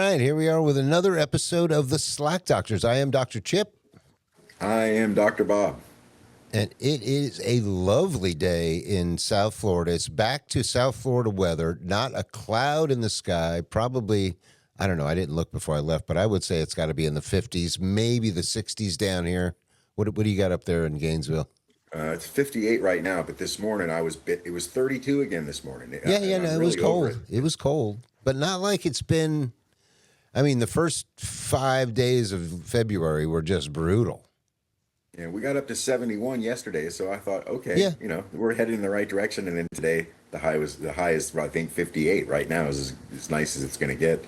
right, here we are with another episode of the Slack Doctors. I am Dr. Chip, I am Dr. Bob. and it is a lovely day in South Florida. It's back to South Florida weather, not a cloud in the sky. Probably, I don't know, I didn't look before I left, but I would say it's got to be in the 50s, maybe the 60s down here. What do you got up there in Gainesville? It's 58 right now, but this morning it was 32 again this morning. Yeah, And no, I'm it was really over it. cold. It was cold, but not like it's been. I mean, the first 5 days of February were just brutal. And we got up to 71 yesterday, so I thought, okay, Yeah. we're headed in the right direction. And then today, the high is I think 58 right now is as nice as it's going to get.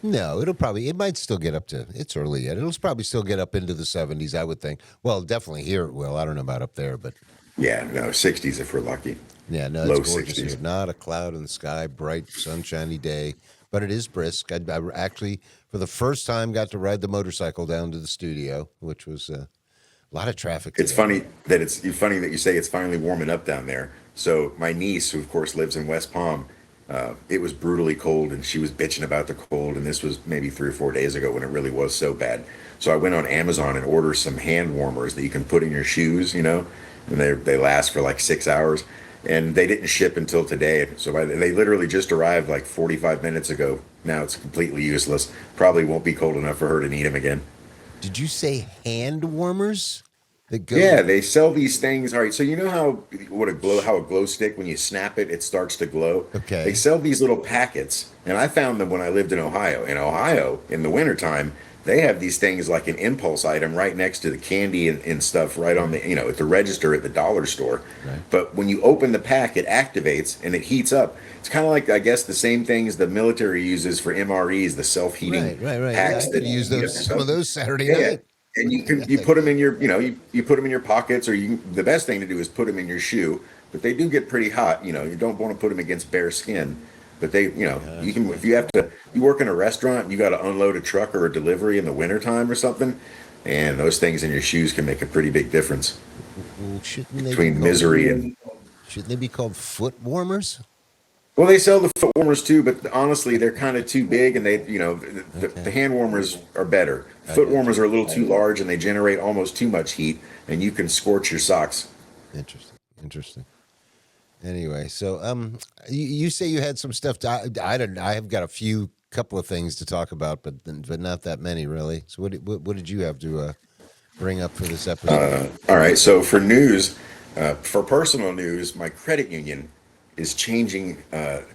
No, it might still get up to, it's early yet. It'll probably still get up into the 70s, I would think. Well, definitely here it will. I don't know about up there, but Yeah, no, 60s if we're lucky. yeah, no, it's Low gorgeous 60s. here. Not a cloud in the sky, bright, sunshiny day, but it is brisk. I actually, for the first time, got to ride the motorcycle down to the studio, which was a lot of traffic It's today. funny that you say it's finally warming up down there. So my niece, who of course lives in West Palm, it was brutally cold, and she was bitching about the cold. And this was maybe 3 or 4 days ago when it really was so bad. So I went on Amazon and ordered some hand warmers that you can put in your shoes, and they last for like 6 hours. And they didn't ship until today. So they literally just arrived like 45 minutes ago. Now it's completely useless. Probably won't be cold enough for her to need them again. Did you say hand warmers that go? Yeah, they sell these things. All right, so you know how a glow stick, when you snap it, it starts to glow. They Okay. sell these little packets, and I found them when I lived in Ohio. In Ohio, in the wintertime, they have these things like an impulse item right next to the candy and stuff, right on at the register at the dollar store. Right. But when you open the pack, it activates and it heats up. It's kind of like, I guess, the same things the military uses for MREs, the self-heating Right. Yeah, packs I that could use heat up those, your some stuff. of those Saturday Yeah, night. and Yeah, you put them in your you put them in your pockets, or the best thing to do is put them in your shoe. But they do get pretty hot. You don't want to put them against bare skin. But you can, if you work in a restaurant, you got to unload a truck or a delivery in the wintertime or something, and those things in your shoes can make a pretty big difference well, between misery and. shouldn't they be called foot warmers? Well, they sell the foot warmers too, but honestly, they're kind of too big, and the Okay, hand warmers are better. I Foot got warmers you. are a little too large, and they generate almost too much heat, and you can scorch your socks. Interesting. Anyway, so you say you had some stuff. I don't. I have got a couple of things to talk about, but not that many really. So what did you have to bring up for this episode? All right, so for personal news, my credit union is changing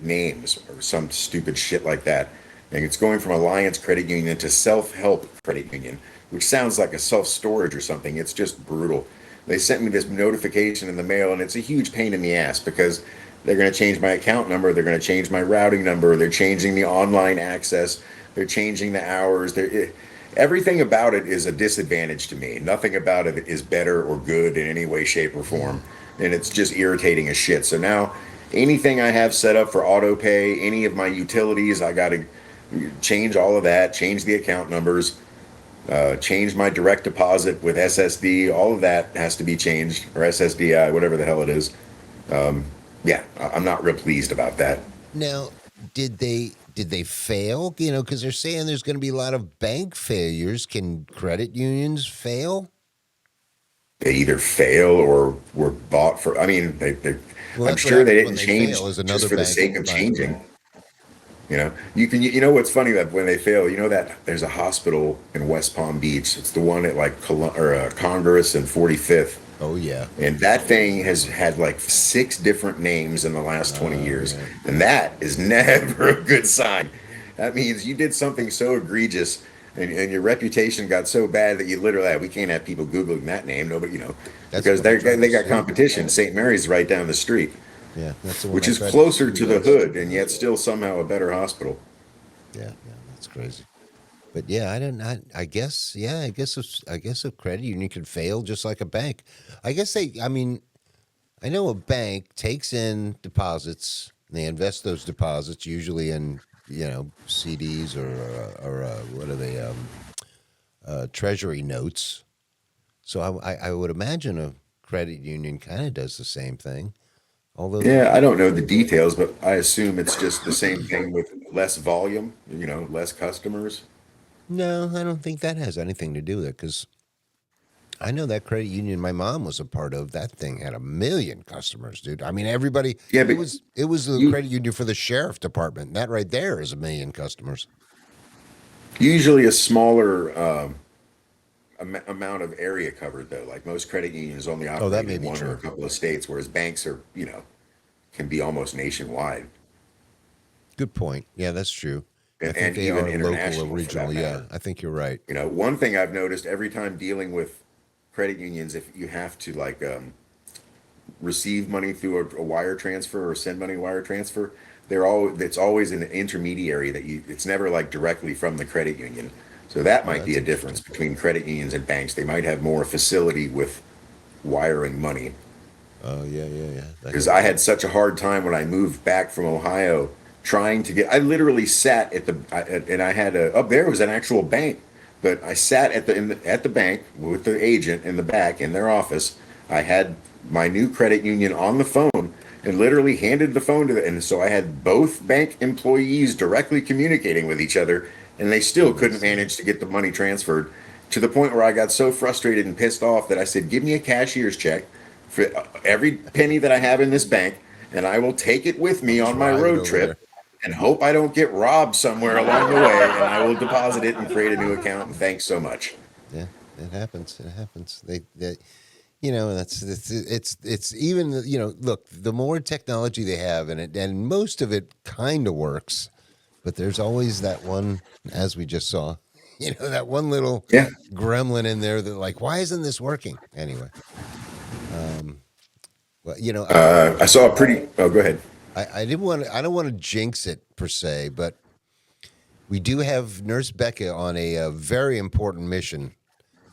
names or some stupid shit like that. And it's going from Alliance Credit Union to Self Help Credit Union, which sounds like a self storage or something. It's just brutal. They sent me this notification in the mail, and it's a huge pain in the ass because they're going to change my account number, they're going to change my routing number, they're changing the online access, they're changing the hours. Everything about it is a disadvantage to me. Nothing about it is better or good in any way, shape, or Yeah. form. And it's just irritating as shit. So now anything I have set up for auto pay, any of my utilities, I got to change all of that, change the account numbers, change my direct deposit with SSD. All of that has to be changed, or SSDI, whatever the hell it is. Yeah, I'm not real pleased about that. Now, did they fail? Because they're saying there's going to be a lot of bank failures. Can credit unions fail? They either fail or were bought for. I mean, Well, I'm that's what sure they happens when didn't they change fail. Is just another for the bank sake of buys them. changing. You know what's funny, that when they fail, that there's a hospital in West Palm Beach. It's the one at like Congress and 45th, Oh yeah. and that thing has had like 6 different names in the last 20 Oh years, yeah. and that is never a good sign. That means you did something so egregious, and your reputation got so bad that you literally, we can't have people googling that name. Nobody, That's the because one I tried to they got sue. competition. St. Mary's right down the street, Yeah, that's the one which I is tried to closer sue to the last. hood, and yet still somehow a better hospital. Yeah, that's crazy. But yeah, I don't. I guess. Yeah, I guess a credit union could fail just like a bank. I guess they. I mean, I know a bank takes in deposits. They invest those deposits usually in CDs or what are they treasury notes. So I would imagine a credit union kind of does the same thing. Although Yeah, I don't know the details, but I assume it's just the same thing with less volume, less customers. no, I don't think that has anything to do with it because I know that credit union my mom was a part of. That thing had a million customers, dude. I mean, everybody. Yeah, It but was it was the you credit union for the sheriff department. That right there is a million customers. usually a smaller amount of area covered though. Like most credit unions only Oh, that operate may in be one or a true. couple of states, whereas banks are, can be almost nationwide Good point. Yeah, that's true. I think and they even are local or international for regional. that Yeah, matter. I think you're right. One thing I've noticed every time dealing with credit unions, if you have to like receive money through a wire transfer or send money wire transfer, it's always an intermediary it's never like directly from the credit union. So that Oh, might be that's a difference interesting. between credit unions and banks. They might have more facility with wiring money. Oh, yeah, yeah, yeah. That Because could I be had it. such a hard time when I moved back from Ohio trying to get. I literally sat and I had up there was an actual bank, but I sat at the bank with the agent in the back in their office. I had my new credit union on the phone and literally handed the phone to and so I had both bank employees directly communicating with each other, and they still couldn't Nice. manage to get the money transferred to the point where I got so frustrated and pissed off that I said, "Give me a cashier's check for every penny that I have in this bank, and I will take it with I'll me on my drive it road over trip there. and hope I don't get robbed somewhere along the way, and I will deposit it and create a new account, and thanks so much." Yeah, it happens. It happens. That's it's even look, the more technology they have and most of it kind of works, but there's always that one, as we just saw, that one little Yeah. gremlin in there that like, why isn't this working anyway? Um, well, I saw a pretty. Oh, go ahead. I didn't want to, I don't want to jinx it per se, but we do have Nurse Becca on a very important mission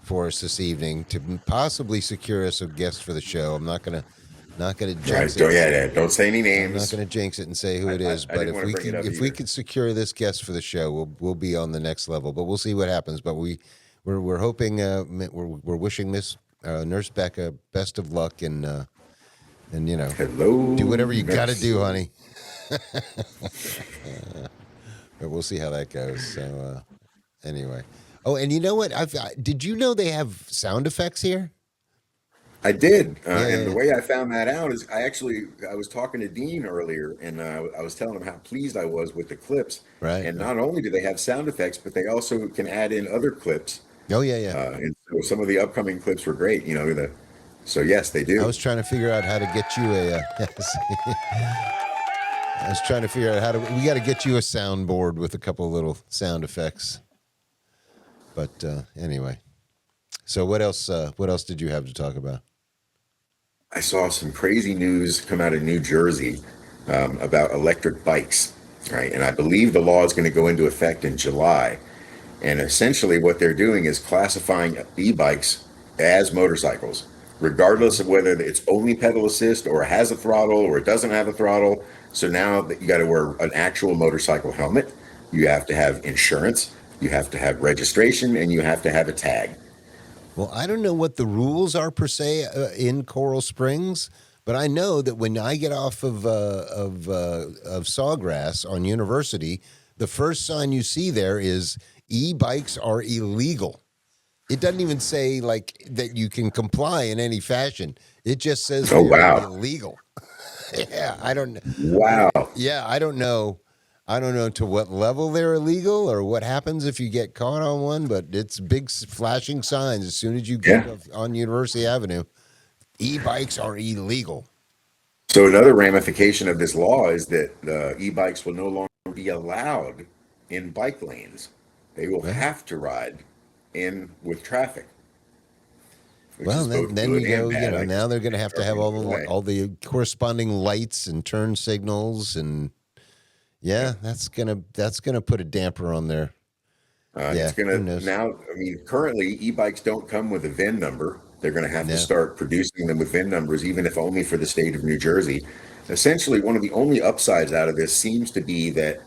for us this evening to possibly secure us a guest for the show. I'm not gonna All jinx right. it. Don't say any I'm not names. gonna jinx it and say who I, it I, is. I But didn't want to bring it up if we either. could secure this guest for the show, we'll be on the next level. But we'll see what happens. But we're hoping we're wishing Miss Nurse Becca best of luck and Hello, do whatever you got to nurse. do, honey. But we'll see how that goes. So anyway, oh, and you know what? Did you know they have sound effects here? I did, Yeah, yeah, and the yeah. way I found that out is I was talking to Dean earlier, and I was telling him how pleased I was with the clips. Right, And right. not only do they have sound effects, but they also can add in other clips. Oh yeah, yeah. And so some of the upcoming clips were great. So yes, they I do. was trying to figure out how to get you a. I was trying to figure out how to. We got to get you a soundboard with a couple of little sound effects. But anyway, so what else? What else did you have to talk about? I saw some crazy news come out of New Jersey about electric bikes, right? And I believe the law is going to go into effect in July. And essentially, what they're doing is classifying e-bikes as motorcycles, regardless Hmm. of whether it's only pedal assist or has a throttle or it doesn't have a throttle. So now that you got to wear an actual motorcycle helmet, you have to have insurance, you have to have registration, and you have to have a tag. Well, I don't know what the rules are per se in Coral Springs, but I know that when I get off of Sawgrass on University, the first sign you see there is e-bikes are illegal. It doesn't even say like that you can comply in any fashion. It just says Oh they are wow, illegal. Yeah, I don't. wow. Yeah, I don't know. I don't know to what level they're illegal or what happens if you get caught on one, but it's big flashing signs as soon as you get Yeah. on University Avenue. E-bikes are illegal. So another ramification of this law is that e-bikes will no longer be allowed in bike lanes. They will Well, have to ride in with traffic, which well, is then both then good you and go. bad. I guess Now they're going to depending have to however have you look at it. all the corresponding lights and turn signals, and Yeah. yeah, that's gonna put a damper on there. It's Yeah, who gonna knows? now. I mean, currently e-bikes don't come with a VIN number. They're going to have to No. start producing them with VIN numbers, even if only for the state of New Jersey. Essentially, one of the only upsides out of this seems to be that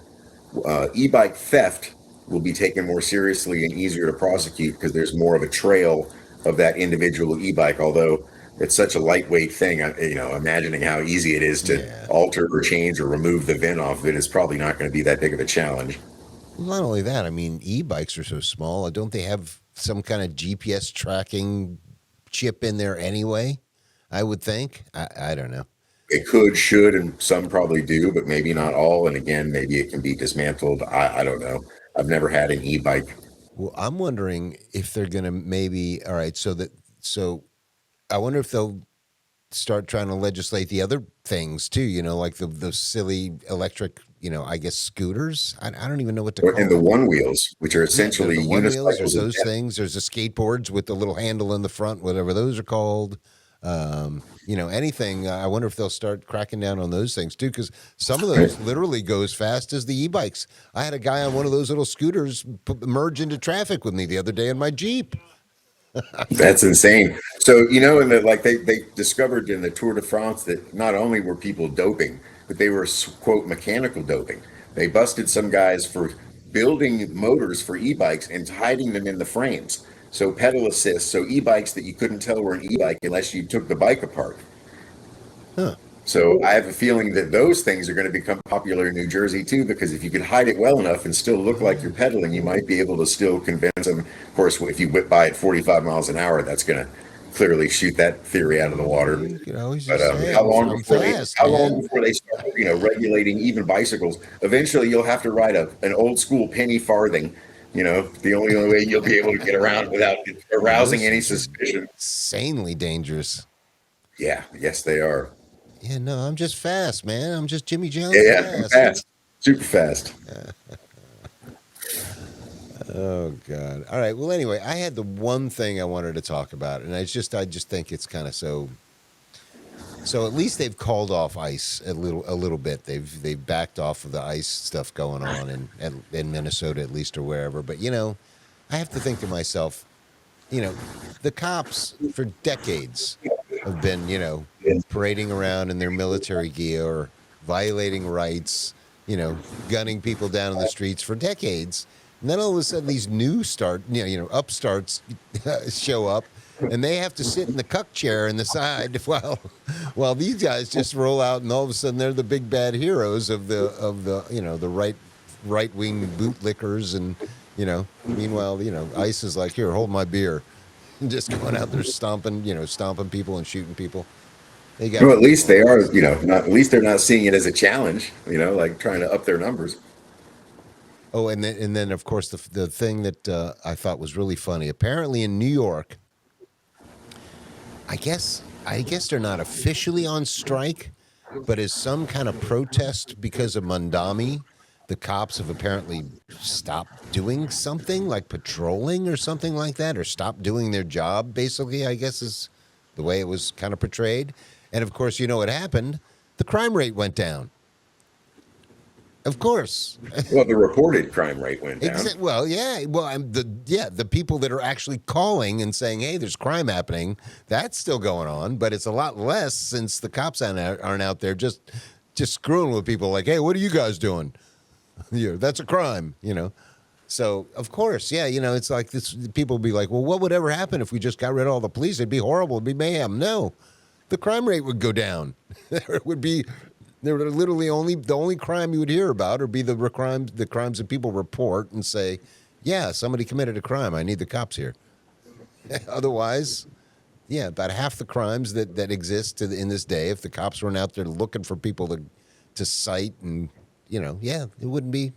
e-bike theft will be taken more seriously and easier to prosecute because there's more of a trail of that individual e-bike. Although it's such a lightweight thing. Imagining how easy it is to Yeah. alter or change or remove the VIN off of it is probably not going to be that big of a challenge. Well, not only that, I mean, e-bikes are so small. Don't they have some kind of GPS tracking chip in there anyway? I would think. I don't know. It could, should, and some probably do, but maybe not all. And again, maybe it can be dismantled. I don't know. I've never had an e-bike. Well, I'm wondering if they're going to maybe. All right, so I wonder if they'll start trying to legislate the other things too. Like the silly electric. I guess scooters. I don't even know what to And call the them. one wheels, which are Yeah, there's essentially the one wheels. There's unicycles of those death. things. There's the skateboards with the little handle in the front, whatever those are called. Anything. I wonder if they'll start cracking down on those things too, because some of those literally go as fast as the e-bikes. I had a guy on one of those little scooters merge into traffic with me the other day in my Jeep. That's insane. So, in the like they discovered in the Tour de France that not only were people doping, but they were quote mechanical doping. They busted some guys for building motors for e-bikes and hiding them in the frames. So pedal assist, so e-bikes that you couldn't tell were an e-bike unless you took the bike apart. Huh. So I have a feeling that those things are going to become popular in New Jersey too, because if you could hide it well enough and still look like you're pedaling, you might be able to still convince them. Of course, if you whip by at 45 miles an hour, that's going to clearly shoot that theory out of the water. You could always But just say how I'm, long I'm before they fast, how long man. before they start regulating even bicycles? Eventually, you'll have to ride an old school penny farthing. The only way you'll be able to get around without Well, arousing those any things are suspicion. insanely dangerous. Yeah, yes, they are. Yeah, no, I'm just fast, man. I'm just Jimmy Yeah, John's yeah, I'm fast. fast, super fast. Oh God. All right. Well, anyway, I had the one thing I wanted to talk about, and I just think it's kind of so. So at least they've called off ice a little bit. They've backed off of the ice stuff going on in Minnesota at least or wherever. But I have to think to myself, the cops for decades have been, parading around in their military gear, violating rights, gunning people down in the streets for decades. And then all of a sudden, these upstarts show up, and they have to sit in the cuck chair in the side while these guys just roll out, and all of a sudden they're the big bad heroes of the right wing bootlickers, and meanwhile ICE is like, here, hold my beer, and just going out there stomping people and shooting people. They got Well, at people least all they over are, the place. not at least they're not seeing it as a challenge, like trying to up their numbers. Oh, and then of course the thing that I thought was really funny. Apparently in New York, I guess they're not officially on strike, but as some kind of protest because of Mandami, the cops have apparently stopped doing something like patrolling or something like that, or stopped doing their job. Basically, I guess is the way it was kind of portrayed. And of course, you know what happened? The crime rate went down. Of course. Well, the reported crime rate went down. Well, yeah. Well, the people that are actually calling and saying, "Hey, there's crime happening," that's still going on, but it's a lot less since the cops aren't out there just screwing with people. Like, "Hey, what are you guys doing? That's a crime." So of course, yeah. It's like this. People be like, "Well, what would ever happen if we just got rid of all the police? It'd be horrible. It'd be mayhem." No, the crime rate would go down. It would be there were literally the only crime you would hear about would be the crimes that people report and say, yeah, somebody committed a crime. I need the cops here. Otherwise, yeah, about half the crimes that exist in this day, if the cops weren't out there looking for people to cite and yeah, it wouldn't be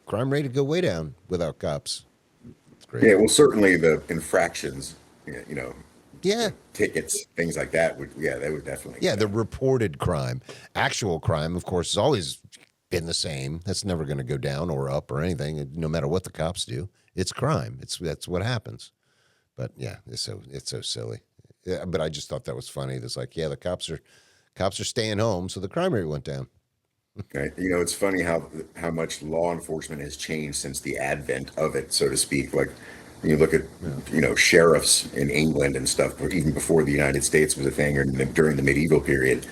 crime rate would go way down without cops. It's Yeah, crazy. well, certainly the infractions, Yeah. tickets, things like that would, yeah, they would definitely go Yeah, the down. reported crime. Actual crime, of course, has always been the same. That's never going to go down or up or anything, no matter what the cops do. It's crime. That's what happens. But yeah, it's so silly. Yeah, but I just thought that was funny. It's like, yeah, the cops are staying home, so the crime rate went down. Right? It's funny how much law enforcement has changed since the advent of it, so to speak. Like you look at Yeah. sheriffs in England and stuff, but even before the United States was a thing, or during the medieval period,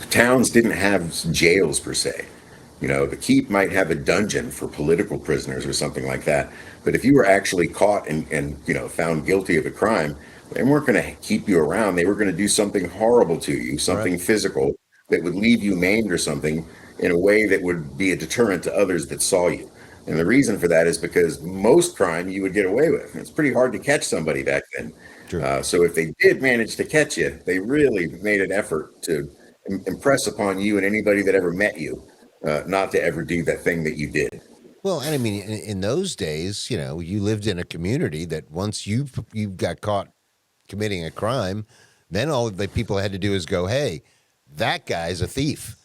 towns didn't have jails per se. You know, the keep might have a dungeon for political prisoners or something like that. But if you were actually caught and you know, found guilty of a crime, they weren't going to keep you around. They were going to do something horrible to you, Right. something physical that would leave you maimed or something in a way that would be a deterrent to others that saw you. And the reason for that is because most crime you would get away with. It's pretty hard to catch somebody back then. True. So if they did manage to catch you, they really made an effort to impress upon you and anybody that ever met you not to ever do that thing that you did. Well, and I mean, in those days, you know, you lived in a community that once you got caught committing a crime, then all the people had to do is go, "Hey, that guy's a thief,"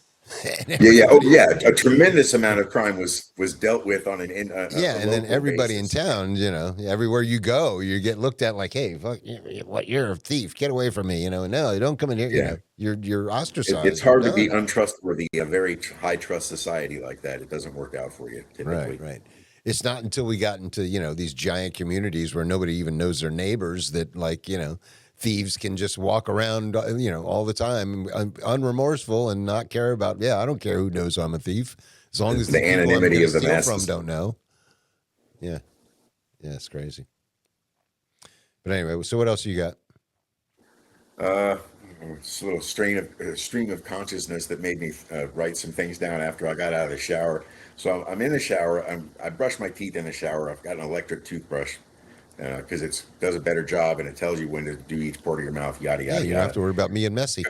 and Yeah, yeah, oh everybody, yeah. A tremendous amount of crime was dealt with on yeah, a and then local everybody in basis. town, you know, everywhere you go, you get looked at like, "Hey, fuck, what? You're a thief. Get away from me!" You know, no, don't come in here. You Yeah, know, you're it's ostracized. You're hard to be done. untrustworthy in a very high trust society like that. It doesn't work out for you Right, typically. right. It's not until we got into, you know, these giant communities where nobody even knows their neighbors that, like, you know, thieves can just walk around, you know, all the time, unremorseful and not care about, yeah, I don't care who knows I'm a thief as long as the The people I'm anonymity going to of the steal from masses. don't know. Yeah. Yeah, it's crazy. But anyway, so what else you got? Uh, it's a little stream of consciousness that made me write some things down after I got out of the shower. So I'm in the shower. I brush my teeth in the shower. I've got an electric toothbrush because it does a better job and it tells you when to do each part of your mouth. Yada Yeah, yada you don't have yada. to worry about me and Messi.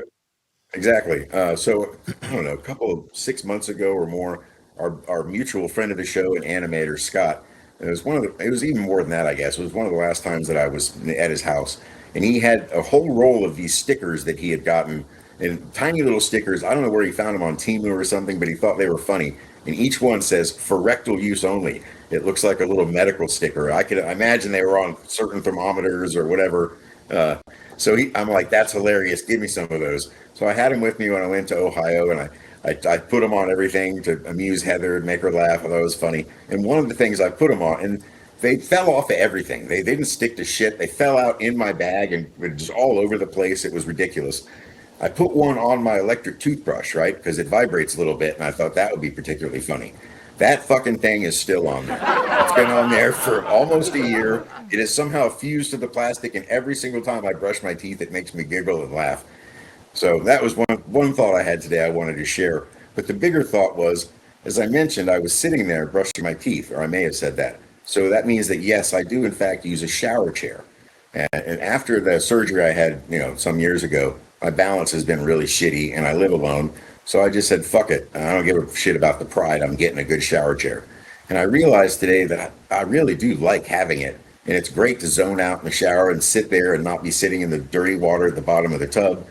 Exactly. So I don't know, a couple of 6 months ago or more, our mutual friend of the show and animator Scott. It was one of the. It was even more than that, I guess. It was one of the last times that I was at his house, and he had a whole roll of these stickers that he had gotten, and tiny little stickers. I don't know where he found them on Temu or something, but he thought they were funny. And each one says "for rectal use only." It looks like a little medical sticker. I could imagine they were on certain thermometers or whatever. Uh, I'm like, that's hilarious. Give me some of those. So I had him with me when I went to Ohio, and I put them on everything to amuse Heather and make her laugh. I thought it was funny. And one of the things I put them on, and they fell off of everything. They didn't stick to shit. They fell out in my bag and were just all over the place. It was ridiculous. I put one on my electric toothbrush, right? Because it vibrates a little bit, and I thought that would be particularly funny. That fucking thing is still on there. It's been on there for almost a year. It is somehow fused to the plastic, and every single time I brush my teeth, it makes me giggle and laugh. So that was one thought I had today I wanted to share. But the bigger thought was, as I mentioned, I was sitting there brushing my teeth, or I may have said that. So that means that yes, I do in fact use a shower chair. And after the surgery I had, you know, some years ago, my balance has been really shitty, and I live alone. So I just said, "Fuck it. I don't give a shit about the pride. I'm getting a good shower chair." And I realized today that I really do like having it, and it's great to zone out in the shower and sit there and not be sitting in the dirty water at the bottom of the tub.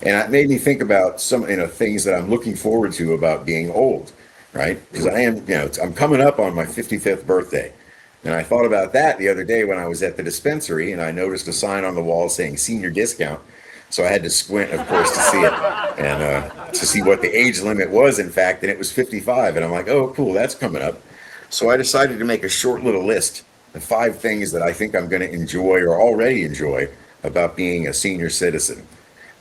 And it made me think about some, you know, things that I'm looking forward to about being old, right? Because I am, you know, I'm coming up on my 55th birthday. And I thought about that the other day when I was at the dispensary and I noticed a sign on the wall saying senior discount. So I had to squint, of course, to see it and to see what the age limit was, in fact, and it was 55. And I'm like, oh, cool, that's coming up. So I decided to make a short little list of 5 things that I think I'm going to enjoy or already enjoy about being a senior citizen.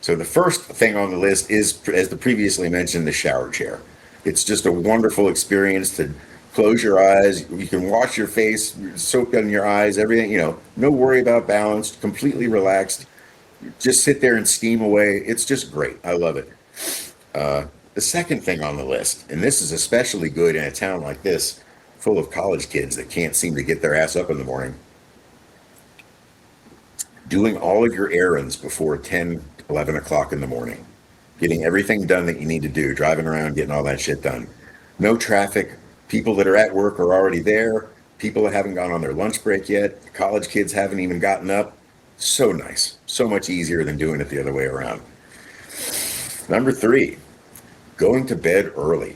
So the first thing on the list is, as the previously mentioned, the shower chair. It's just a wonderful experience to close your eyes. You can wash your face, soak in your eyes, everything, you know, no worry about balance, completely relaxed. Just sit there and steam away. It's just great. I love it. The second thing on the list, and this is especially good in a town like this, full of college kids that can't seem to get their ass up in the morning, doing all of your errands before 10, 11 o'clock in the morning, getting everything done that you need to do, driving around, getting all that shit done. No traffic. People that are at work are already there. People that haven't gone on their lunch break yet. College kids haven't even gotten up. So nice. So much easier than doing it the other way around. Number 3, going to bed early.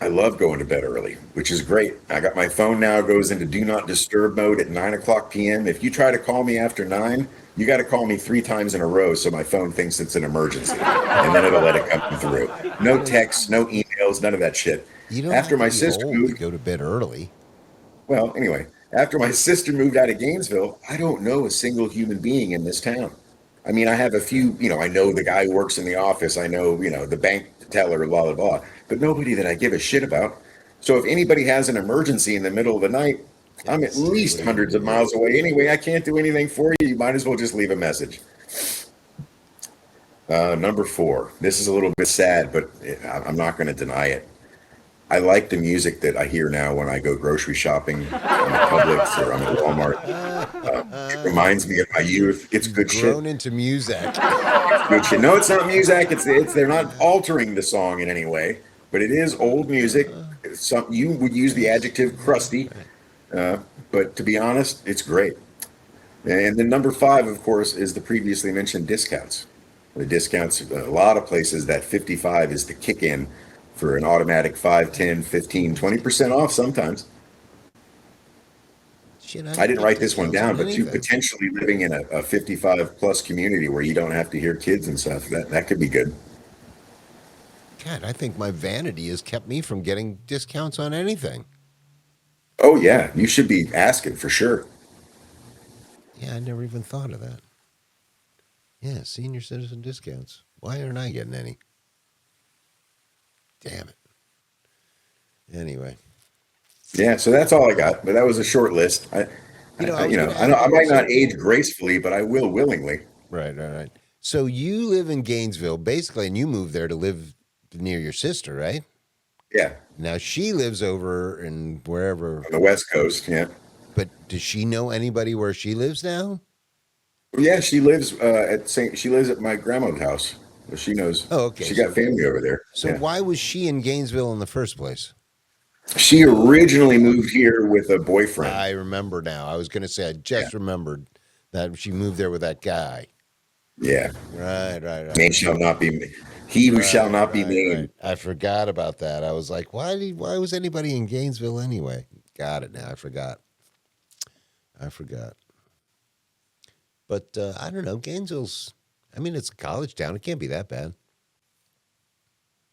I love going to bed early, which is great. I got my phone now goes into do not disturb mode at 9 o'clock p.m. If you try to call me after 9, you got to call me 3 times in a row so my phone thinks it's an emergency, and then it'll let it come through. You No know, texts, no emails, none of that shit. you don't After have to my be sister old to moved, go to bed early. well, anyway, after my sister moved out of Gainesville, I don't know a single human being in this town. I mean, I have a few, you know, I know the guy who works in the office. I know, you know, the bank to tell her blah blah blah, but nobody that I give a shit about. So if anybody has an emergency in the middle of the night, Yeah, I'm at stay least away from hundreds of me. miles away anyway. I can't do anything for you. You might as well just leave a message. Number four. This is a little bit sad, but I'm not going to deny it. I like the music that I hear now when I go grocery shopping. I'm at Publix or I'm at Walmart. It reminds me of my youth. It's You've good shit. grown into music. It's good shit. No, it's not music. It's they're not altering the song in any way, but it is old music. Some you would use the Yes, adjective yeah, crusty, right. uh, but to be honest, it's great. And then number five, of course, is the previously mentioned discounts. The discounts, a lot of places that 55 is the kick in for an automatic 5, 10, 15, Always 20% discount. off sometimes. Shit, I I don't didn't get write this one discounts on down, but you anything. potentially living in a 55 plus community where you don't have to hear kids and stuff, that could be good. God, I think my vanity has kept me from getting discounts on anything. Oh, yeah, you should be asking for sure. Yeah, I never even thought of that. Yeah, senior citizen discounts. Why aren't I getting any? Damn it. Anyway, Yeah, so that's all I got, but that was a short list. I was You going know, to ask I you. might not So, age gracefully, but I will willingly. right, right, right. So you live in Gainesville, basically, and you moved there to live near your sister, right? Yeah, Now she lives over in wherever, on the West Coast. Yeah. but does she know anybody where she lives now? Yeah, she lives at St. She lives at my grandma's house. So she knows. Oh, okay. She got So, family over there. so Yeah. why was she in Gainesville in the first place? She originally moved here with a boyfriend. I remember now. I was going to say I Yeah. just remembered that she moved there with that guy. Yeah. Right, right, right, Name right. shall not be. He who shall Right, not be right, right. named. I forgot about that. I was like, why was anybody in Gainesville anyway? Got it now. I forgot. I forgot. But I don't know. Gainesville's, I mean, it's a college town. It can't be that bad.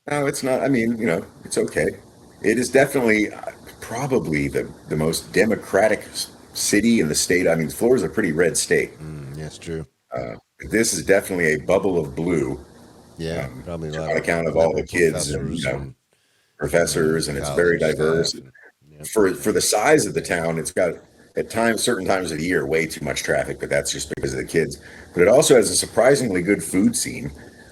No, it's not. I mean, you know, it's okay. It is definitely probably the most democratic city in the state. I mean, Florida's a pretty red state. That's true. This is definitely a bubble of blue Yeah, probably a lot on of account of all liberal the kids and professors and professors, and it's very college diverse. staff. And, yep, For the size of the town, it's got at times certain times of the year way too much traffic, but that's just because of the kids. But it also has a surprisingly good food scene.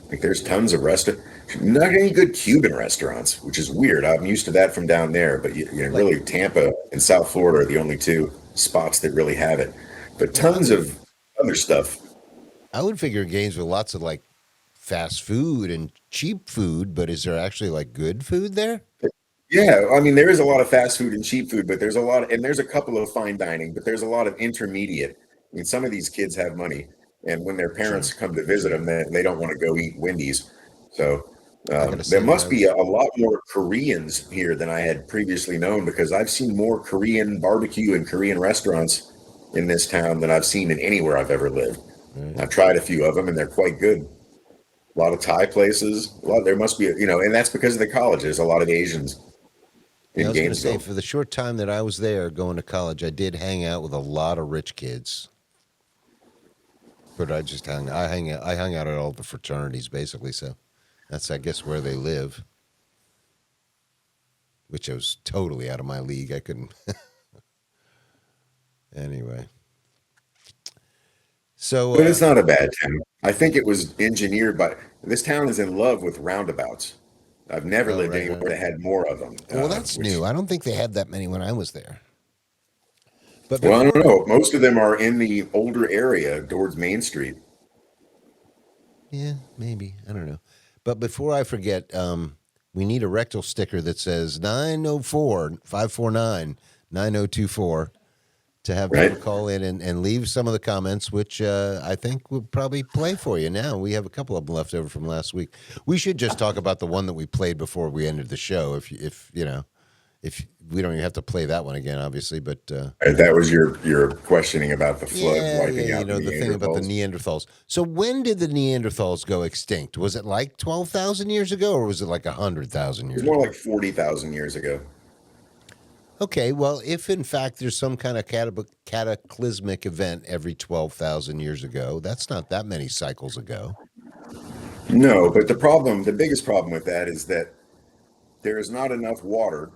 Like there's tons of restaurants, not any good Cuban restaurants, which is weird. I'm used to that from down there, but you know, like, really Tampa and South Florida are the only two spots that really have it. But well, tons of other stuff. I would figure Gainesville lots of like fast food and cheap food, but is there actually like good food there? Yeah, I mean, there is a lot of fast food and cheap food, but there's a lot, and there's a couple of fine dining, but there's a lot of intermediate. I mean, some of these kids have money, and when their True. parents come to visit them, they don't want to go eat Wendy's. So I gotta there say, when I must be was a lot more Koreans here than I had previously known because I've seen more Korean barbecue and Korean restaurants in this town than I've seen in anywhere I've ever lived. right. I've tried a few of them, and they're quite good. A lot of Thai places. A lot. There must be, you know, and that's because of the college. There's a lot of Asians Yeah, I in was gonna say Gainesville. for the short time that I was there going to college, I did hang out with a lot of rich kids. But I hung out at all the fraternities basically, so that's I guess where they live, which was totally out of my league. I couldn't anyway. So But it's not a bad town. I think it was engineered by this town is in love with roundabouts. I've never oh lived right, anywhere right. that had more of them. Well, that's Which, new. I don't think they had that many when I was there. But well, I don't before know. Most of them are in the older area towards Main Street. Yeah, maybe. I don't know. But before I forget, we need a rectal sticker that says 904-549-9024 to have people Right? call in and leave some of the comments, which I think we'll probably play for you now. We have a couple of them left over from last week. We should just talk about the one that we played before we ended the show. If you know, if we don't even have to play that one again, obviously, but That was your questioning about the flood yeah, yeah, wiping out the the thing about the Neanderthals. Neanderthals. So when did the Neanderthals go extinct? Was it like 12,000 years ago or was it like 100,000 It was years more ago? like 40,000 years ago. Okay, well, if in fact there's some kind of cataclysmic event every 12,000 years ago, that's not that many cycles ago. No, but the problem, the biggest problem with that is that there is not enough water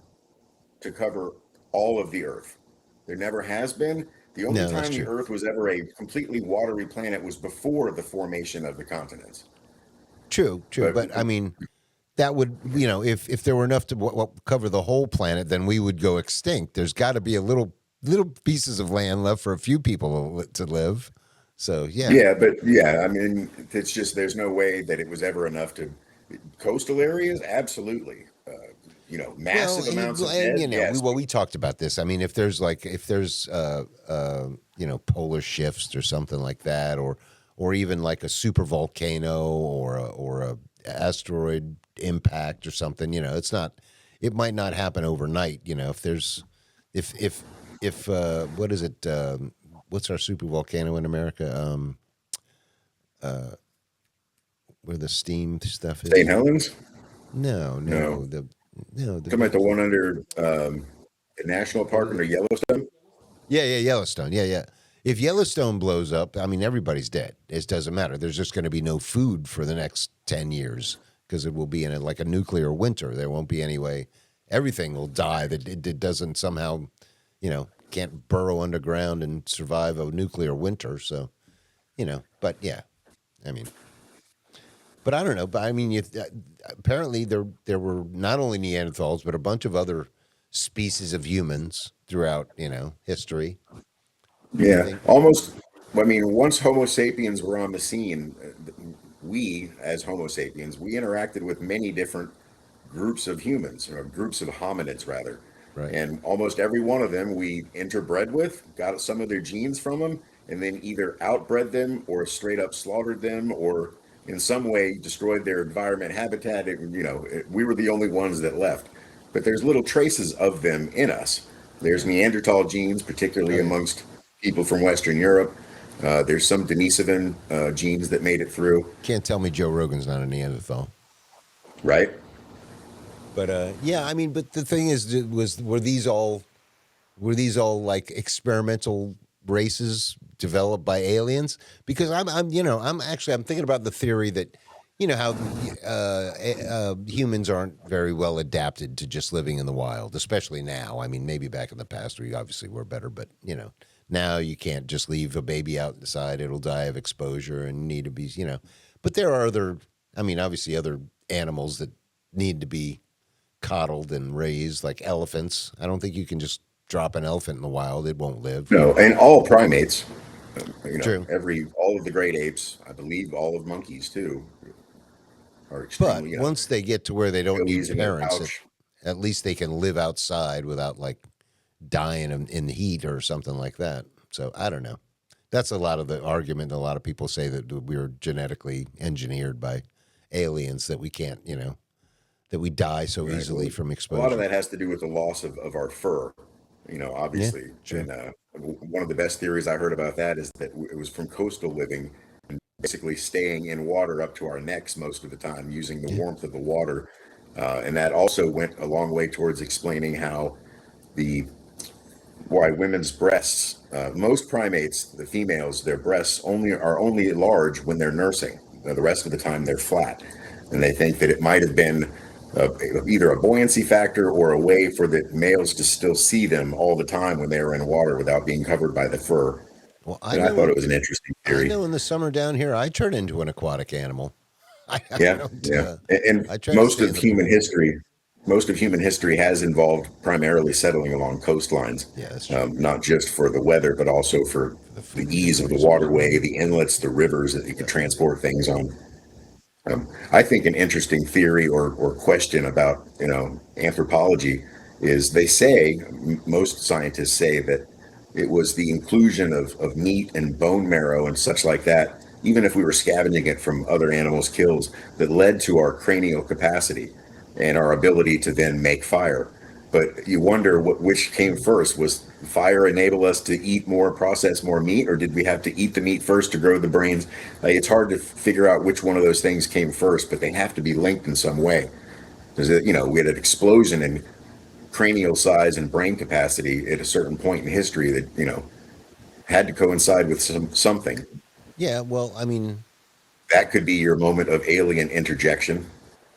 to cover all of the Earth. There never has been. The only No, that's time the true. Earth was ever a completely watery planet was before the formation of the continents. True, true. But But I mean, that would, if there were enough to cover the whole planet, then we would go extinct. There's got to be a little pieces of land left for a few people to live. So yeah. yeah, I mean, it's just there's no way that it was ever enough to coastal areas. Absolutely, Well, massive amounts of dead. we Yes, we talked about this. I mean, if there's polar shifts or something like that, or even like a super volcano or a asteroid impact or something, it might not happen overnight. If there's if what is it? What's our super volcano in America? Where the steam stuff St. is? Helens. No, No, no, the talking about big the one under the national what park is under it? Yellowstone. Yeah, Yellowstone. Yeah, yeah. If Yellowstone blows up, I mean, everybody's dead. It doesn't matter. There's just going to be no food for the next 10 years because it will be in like a nuclear winter. There won't be any way. Everything will die that it doesn't somehow, can't burrow underground and survive a nuclear winter. So, but yeah, I mean, but I don't know. But I mean, apparently there were not only Neanderthals, but a bunch of other species of humans throughout, history. I Yeah, think. almost. I mean, once Homo sapiens were on the scene, we, as Homo sapiens, we interacted with many different groups of humans, or groups of hominids, rather. Right. And almost every one of them we interbred with, got some of their genes from them, and then either outbred them or straight up slaughtered them or in some way destroyed their environment habitat. We were the only ones that left. But there's little traces of them in us. There's Yeah. Neanderthal genes, Oh particularly yeah. amongst people from Western Europe. There's some Denisovan genes that made it through, Can't tell me Joe Rogan's not a Neanderthal. right? But yeah, I mean, but the thing is, were these all like experimental races developed by aliens? Because I'm thinking about the theory that how humans aren't very well adapted to just living in the wild, especially now. I mean, maybe back in the past we obviously were better, but now you can't just leave a baby outside; it'll die of exposure and need to be. But there are other, I mean, obviously other animals that need to be coddled and raised, like elephants. I don't think you can just drop an elephant in the wild; it won't live. No, and all primates, True. all of the great apes, I believe all of monkeys too, are But extremely, once they get to where they don't need billies in their parents, pouch. at least they can live outside without like dying in the heat or something like that. So I don't know. That's a lot of the argument. A lot of people say that we were genetically engineered by aliens, that we can't, that we die so Right. easily Well, from a lot of exposure. that has to do with the loss of our fur, Yeah, obviously. true. And one of the best theories I heard about that is that it was from coastal living, basically staying in water up to our necks most of the time, using the Yeah. warmth of the water. And that also went a long way towards explaining how the why women's breasts, most primates, the females, their breasts only large when they're nursing. The rest of the time they're flat, and they think that it might have been either a buoyancy factor or a way for the males to still see them all the time when they were in water without being covered by the fur. Well, And I thought it was an interesting I theory. know in the summer down here, I turn into an aquatic animal. I Yeah, don't. yeah. And I try to most stay in of the human pool. history, most of human history has involved primarily settling along coastlines, Yeah, that's true. not just for the weather, but also for For the the food and ease the of the resources. waterway, the inlets, the rivers that you could Yep. transport things on. I think an interesting theory or question about anthropology is they say most scientists say that it was the inclusion of meat and bone marrow and such like that, even if we were scavenging it from other animals' kills, that led to our cranial capacity and our ability to then make fire. But you wonder which came first. Was fire enable us to eat more, process more meat, or did we have to eat the meat first to grow the brains? Like, it's hard to figure out which one of those things came first, but they have to be linked in some way. Because we had an explosion in cranial size and brain capacity at a certain point in history that had to coincide with something. Yeah. Well, I mean, that could be your moment of alien interjection.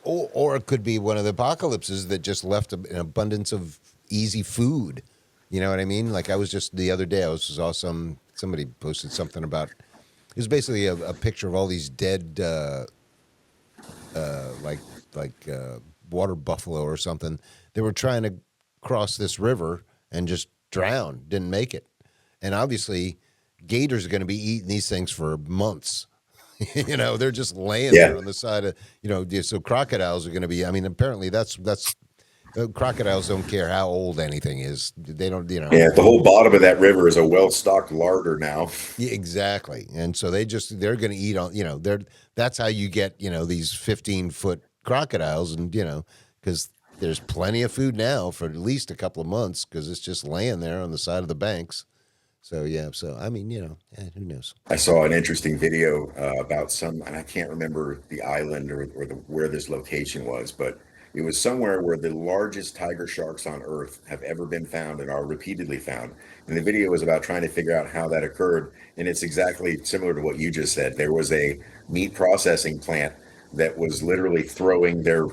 Or it could be one of the apocalypses that just left an abundance of easy food. You know what I mean? Like I was just the other day, I was saw somebody posted something about it was basically a picture of all these dead like like water buffalo or something. They were trying to cross this river and just drowned, didn't make it. And obviously, gators are going to be eating these things for months. They're just laying Yeah. there on the side of so crocodiles are going to be. I mean, apparently that's crocodiles don't care how old anything is. They don't. Yeah. The whole bottom of that river is a well stocked larder now. Yeah, exactly. And so they're going to eat on. They're that's how you get these 15-foot crocodiles, and because there's plenty of food now for at least a couple of months because it's just laying there on the side of the banks. So yeah. So I mean, who knows? I saw an interesting video about some, and I can't remember the island or where this location was, but it was somewhere where the largest tiger sharks on Earth have ever been found and are repeatedly found. And the video was about trying to figure out how that occurred. And it's exactly similar to what you just said. There was a meat processing plant that was literally throwing the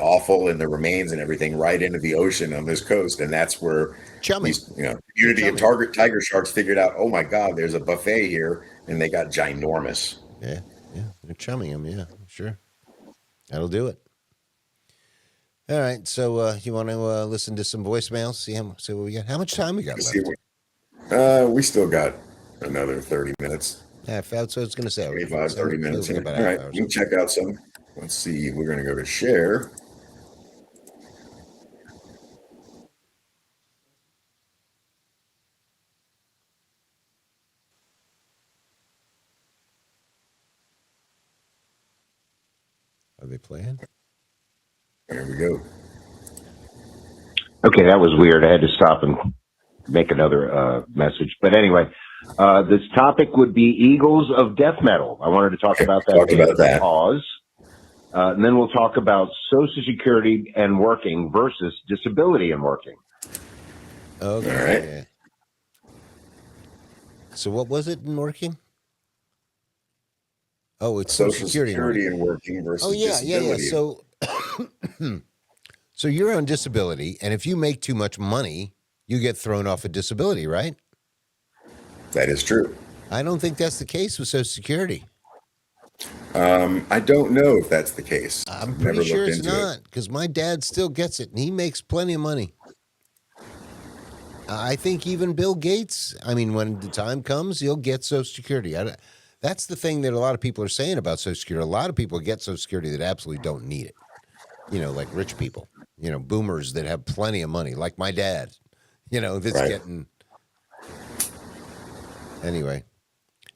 offal and the remains and everything right into the ocean on this coast, and that's where Chumming. these They're community of chumming. target tiger sharks figured out, oh my god, there's a buffet here, and they got ginormous. Yeah. Yeah. They're chumming them. Yeah. Sure. That'll do it. All right. So you want to listen to some voicemails? See what we got. How much time we got Let's see left? we still got another 30 minutes, Yeah, I felt so. I was going to say 25, 30 minutes feels like here. about a All half right, hour or we can something. check out some. Let's see, we're going to go to share. Are they playing? There we go. Okay, that was weird. I had to stop and make another message. But anyway, this topic would be Eagles of Death Metal. I wanted to talk Okay, about that talked band about that. Pause. And then we'll talk about Social Security and working versus disability and working. Okay. All right. Yeah. So what was it in working? Oh, it's Social Security and working versus Oh yeah, yeah, yeah. disability. So so you're on disability, and if you make too much money, you get thrown off of disability, right? That is true. I don't think that's the case with Social Security. I don't know if that's the case. I'm I've pretty never sure looked it's into it. not because my dad still gets it, and he makes plenty of money. I think even Bill Gates. I mean, when the time comes, he'll get Social Security. That's the thing that a lot of people are saying about Social Security. A lot of people get Social Security that absolutely don't need it. Like rich people. Boomers that have plenty of money, like my dad. That's Right. getting anyway. I mean,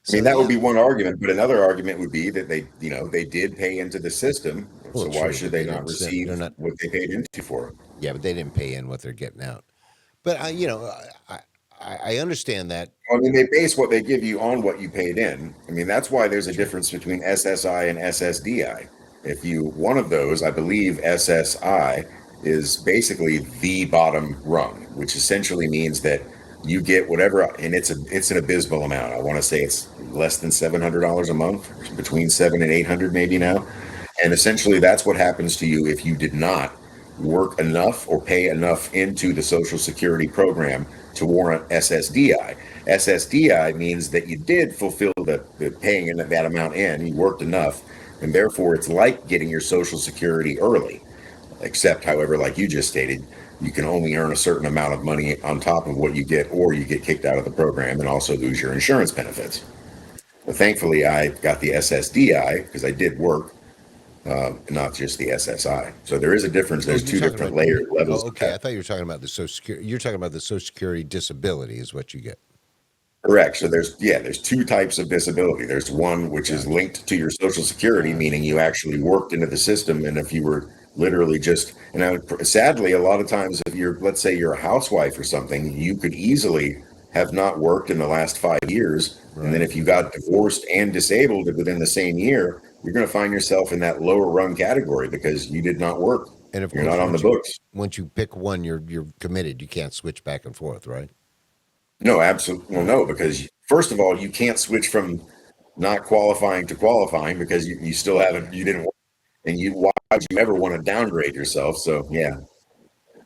So that would yeah. be one argument, but another argument would be that they did pay into the system. Well, So why true, should but they they not didn't. They're receive not. what they paid into for it? Yeah, but they didn't pay in what they're getting out. But I understand that. I mean, they base what they give you on what you paid in. I mean, that's why there's a True. difference between SSI and SSDI. If you one of those, I believe SSI is basically the bottom rung, which essentially means that you get whatever, and it's an abysmal amount. I want to say it's less than $700 a month, between 700 and 800 maybe Mm-hmm. now. And essentially, that's what happens to you if you did not work enough or pay enough into the Social Security program to warrant SSDI. SSDI means that you did fulfill the paying in that amount in, you worked enough, and therefore it's like getting your Social Security early. Except, however, like you just stated, you can only earn a certain amount of money on top of what you get, or you get kicked out of the program and also lose your insurance benefits. But thankfully, I got the SSDI because I did work, not just the SSI. So there is a difference. Oh, There's you're two talking different about. levels Oh, of okay. that. I thought you were talking about the Social Security. You're talking about the Social Security disability is what you get. Correct. So there's two types of disability. There's one which is Gotcha. linked to your Social Security, meaning you actually worked into the system, and if you were literally just, and sadly, a lot of times, if you're, let's say, you're a housewife or something, you could easily have not worked in the last 5 years, and then Right. if you got divorced and disabled within the same year, you're going to find yourself in that lower rung category because you did not work. And of You're course, not on the books. once you pick one, you're committed. You can't switch back and forth, right? No, absolutely. Well, Right. no, because first of all, you can't switch from not qualifying to qualifying because you still haven't, you didn't, and why would you ever want to downgrade yourself? So, yeah.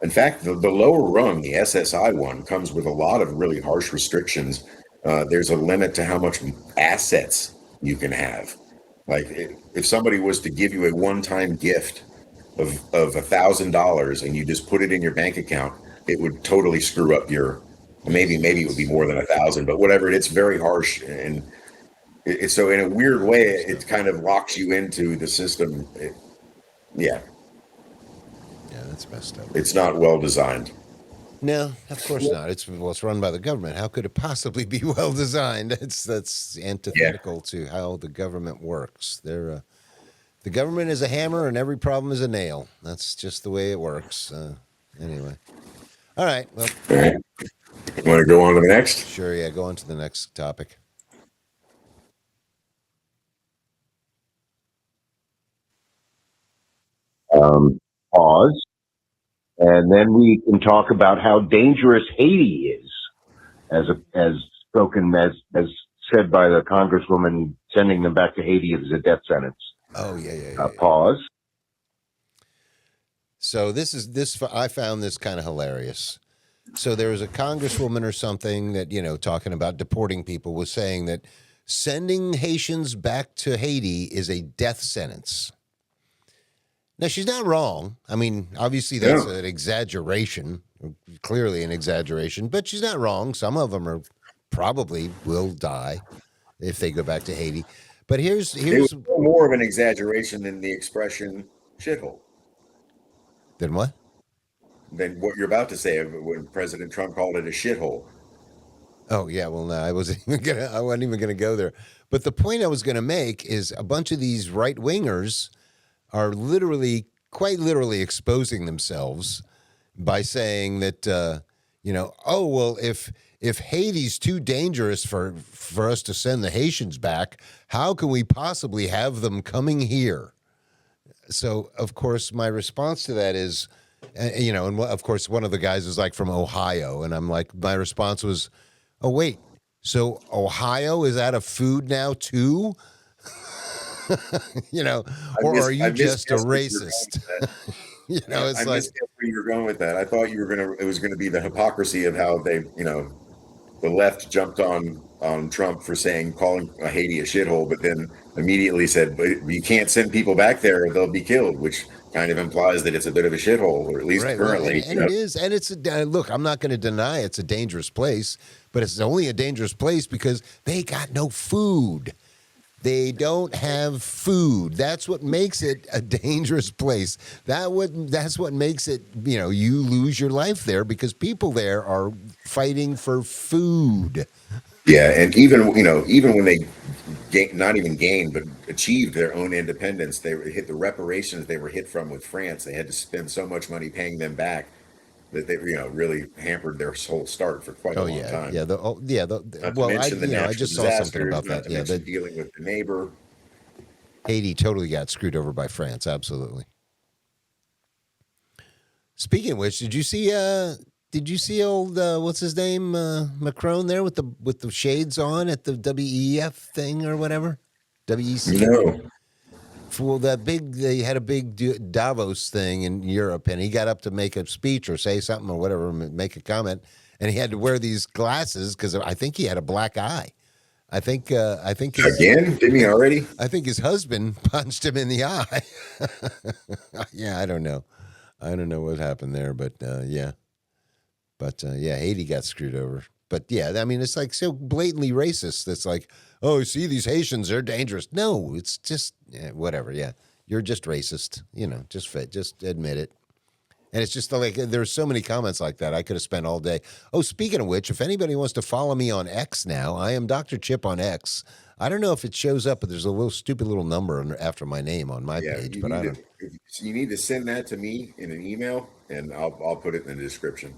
In fact, the lower rung, the SSI one, comes with a lot of really harsh restrictions. There's a limit to how much assets you can have. Like if somebody was to give you a one-time gift of $1,000 and you just put it in your bank account, it would totally screw up your. Maybe it would be more than 1,000, but whatever. It's very harsh, and so in a weird way, it kind of locks you into the system. Yeah, Yeah, that's messed up. it's not well designed. No, of course not. It's run by the government. How could it possibly be well designed? That's Yeah. antithetical to how the government works. The government is a hammer and every problem is a nail. That's just the way it works. Anyway, all right. Well, All right. Want to go on to the next? sure. Yeah, go on to the next topic. Pause. And then we can talk about how dangerous Haiti is, as spoken as said by the congresswoman, sending them back to Haiti is a death sentence. Oh yeah. Pause. So this. I found this kind of hilarious. So there was a congresswoman or something that talking about deporting people was saying that sending Haitians back to Haiti is a death sentence. Now she's not wrong. I mean, obviously that's Yeah. an exaggeration, clearly an exaggeration, but she's not wrong. Some of them are probably will die if they go back to Haiti. But It was here's more of an exaggeration than the expression shithole, then what? than what you're about to say when President Trump called it a shithole. Oh yeah, well no, I wasn't even gonna go there. But the point I was gonna make is a bunch of these right wingers are quite literally exposing themselves by saying that oh well, if Haiti's too dangerous for us to send the Haitians back, how can we possibly have them coming here? So of course my response to that is, and of course one of the guys is like from Ohio, and I'm like, my response was, oh wait, so Ohio is out of food now too? Or are you I just a misguessed where you were going racist? with that. Yeah, I It's like, misguessed where you were going with that. I thought it was gonna be the hypocrisy of how they, the left jumped on Trump for calling Haiti a shithole, but then immediately said, "But you can't send people back there; or they'll be killed," which kind of implies that it's a bit of a shithole, or at least right. Well, currently. and it is, and it's look. I'm not going to deny it's a dangerous place, but it's only a dangerous place because they got no food. They don't have food. That's what makes it a dangerous place. That's what makes it, you lose your life there because people there are fighting for food. Yeah, and even when they not even gained, but achieved their own independence, they hit the reparations they were hit from with France. They had to spend so much money paying them back that they, really hampered their whole start for quite a Oh long yeah, time. yeah. Not to well, mention the I natural just saw something disasters, about not that. to Yeah, mention that dealing with the neighbor. Haiti totally got screwed over by France. Absolutely. Speaking of which, did you see old what's his name Macron there with the shades on at the WEF thing or whatever? WEC. No. Well, they had a big Davos thing in Europe, and he got up to make a speech or say something or whatever, make a comment, and he had to wear these glasses because I think he had a black eye. I think his Again? Didn't he already? I think his husband punched him in the eye. Yeah, I don't know what happened there, but yeah. But yeah, Haiti got screwed over. But yeah, I mean, it's like so blatantly racist. It's like, oh, see, these Haitians, they're dangerous. No, it's just whatever. Yeah, you're just racist. Just admit it. And it's just like there's so many comments like that. I could have spent all day. Oh, speaking of which, if anybody wants to follow me on X now, I am Dr. Chip on X. I don't know if it shows up, but there's a little stupid little number after my name on my Yeah, page. you But need I to don't. you need to send that to me in an email, and I'll put it in the description.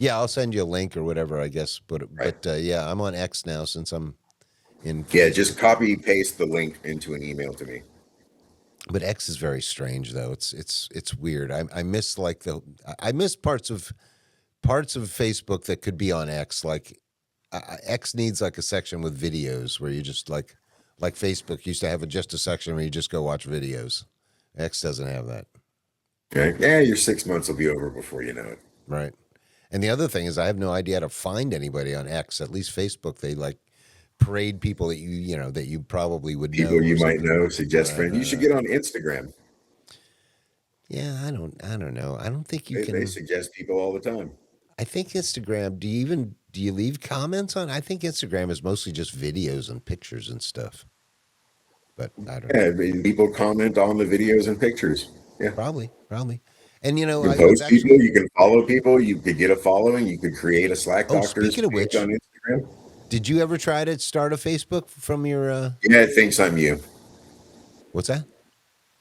Yeah, I'll send you a link or whatever. I guess. Right. But yeah, I'm on X now since I'm in Yeah, Facebook. just copy paste the link into an email to me. But X is very strange though. It's weird. I miss I miss parts of Facebook that could be on X. Like X needs like a section with videos where you just like Like Facebook used to have just a section where you just go watch videos. X doesn't have that, Okay. Yeah, your 6 months will be over before you know it. right? And the other thing is, I have no idea how to find anybody on X. At least Facebook, they like parade people that you know that you probably would know People or you might something. know, suggest Right, friends. You right, should right. get on Instagram. Yeah, I don't know. I don't think you They can. suggest people all the time. I think Instagram. Do you leave comments on? I think Instagram is mostly just videos and pictures and stuff. But I don't know. Yeah, people comment on the videos and pictures. Yeah. Probably. And you know, You I can was post people, actually. you can follow people, you could get a following, you could create a Slack Oh, Doctors speaking of page which, on Instagram. did you ever try to start a Facebook from your? Yeah, it thinks I'm you. What's that?